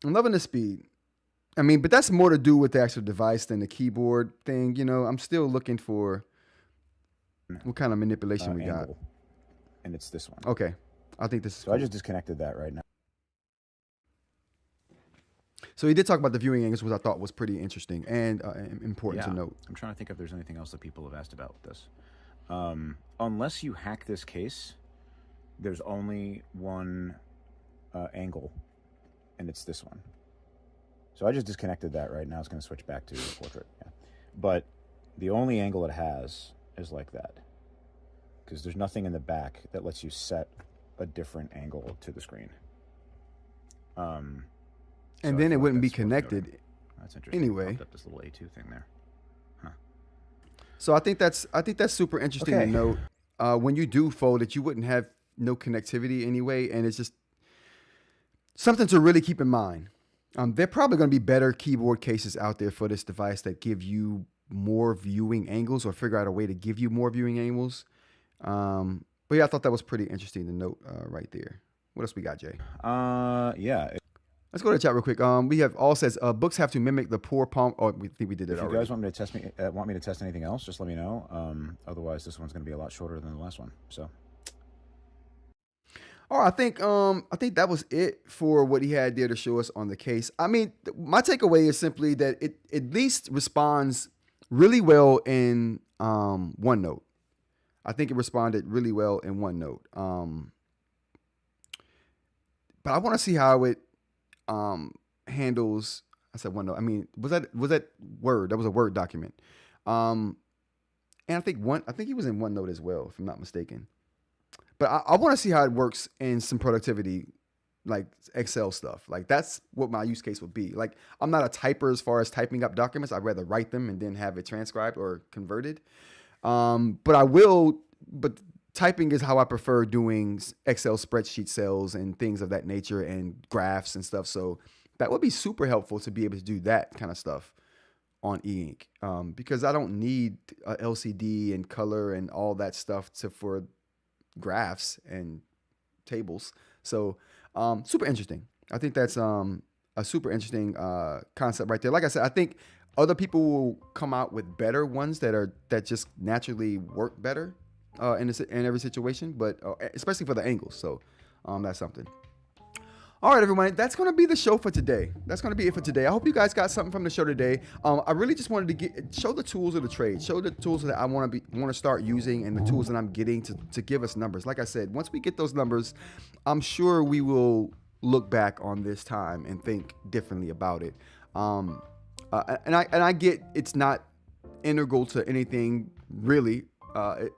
Speaker 1: I mean, but that's more to do with the actual device than the keyboard thing. You know, I'm still looking for what kind of manipulation we got.
Speaker 3: Angle. And it's this one.
Speaker 1: Okay. I think this is
Speaker 3: So
Speaker 1: cool.
Speaker 3: I just disconnected that right now.
Speaker 1: So he did talk about the viewing angles, which I thought was pretty interesting and important to note.
Speaker 3: I'm trying to think if there's anything else that people have asked about this. Unless you hack this case, there's only one angle, and it's this one. So I just disconnected that right now. It's going to switch back to portrait. Yeah. But the only angle it has is like that, because there's nothing in the back that lets you set a different angle to the screen.
Speaker 1: And then it wouldn't be connected.
Speaker 3: That's interesting.
Speaker 1: Anyway.
Speaker 3: Up this little A2 thing there. Huh.
Speaker 1: So I think that's super interesting to note. When you do fold it, you wouldn't have no connectivity anyway, and it's just something to really keep in mind. There are probably going to be better keyboard cases out there for this device that give you more viewing angles or figure out a way to give you more viewing angles. But yeah, I thought that was pretty interesting to note right there. What else we got, Jay?
Speaker 3: Yeah.
Speaker 1: Let's go to the chat real quick. We have all says Boox have to mimic the poor palm. Oh, we think we did it already.
Speaker 3: If you guys want me to test anything else, just let me know. Otherwise, this one's going to be a lot shorter than the last one. So.
Speaker 1: Oh, I think that was it for what he had there to show us on the case. I mean, my takeaway is simply that it at least responds really well in OneNote. I think it responded really well in OneNote. But I want to see how it handles. I said OneNote. I mean, was that Word? That was a Word document. And I think he was in OneNote as well, if I'm not mistaken. But I want to see how it works in some productivity, like Excel stuff. Like that's what my use case would be. Like I'm not a typer as far as typing up documents. I'd rather write them and then have it transcribed or converted. But typing is how I prefer doing Excel spreadsheet cells and things of that nature and graphs and stuff. So that would be super helpful to be able to do that kind of stuff. on eInk because I don't need a LCD and color and all that stuff for graphs and tables. So super interesting. I think that's a super interesting concept right there. Like I said, I think other people will come out with better ones that just naturally work better in every situation, but especially for the angles. So that's something. All right, everyone, that's going to be the show for today. That's going to be it for today. I hope you guys got something from the show today. I really just wanted to show the tools of the trade, show the tools that I want to start using and the tools that I'm getting to give us numbers. Like I said, once we get those numbers, I'm sure we will look back on this time and think differently about it. And I get it's not integral to anything really,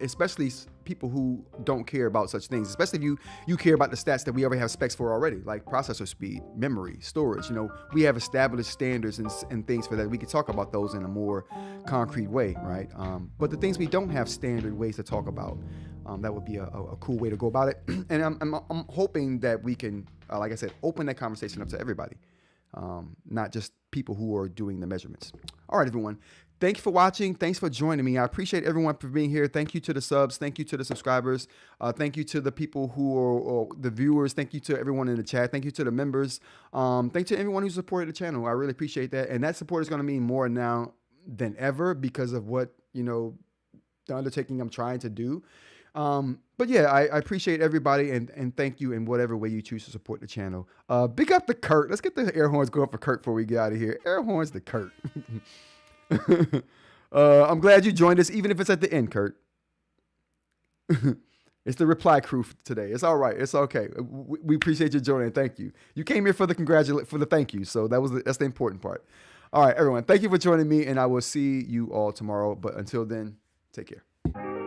Speaker 1: especially people who don't care about such things, especially if you care about the stats that we already have specs for already, like processor speed, memory, storage. We have established standards and things for that. We can talk about those in a more concrete way, right? But the things we don't have standard ways to talk about, that would be a cool way to go about it. And I'm hoping that we can, like I said, open that conversation up to everybody, not just people who are doing the measurements. All right, everyone. Thank you for watching. Thanks for joining me. I appreciate everyone for being here. Thank you to the subs. Thank you to the subscribers. Thank you to the people who are the viewers. Thank you to everyone in the chat. Thank you to the members. Thank you to everyone who supported the channel. I really appreciate that. And that support is going to mean more now than ever because of what, the undertaking I'm trying to do. But yeah, I appreciate everybody and thank you in whatever way you choose to support the channel. Big up to Kurt. Let's get the air horns going for Kurt before we get out of here. Air horns to Kurt. I'm glad you joined us, even if it's at the end, Kurt. It's the reply crew today. It's all right. It's okay. We appreciate you joining. Thank you. You came here for the thank you. So that's the important part. All right, everyone. Thank you for joining me, and I will see you all tomorrow. But until then, take care.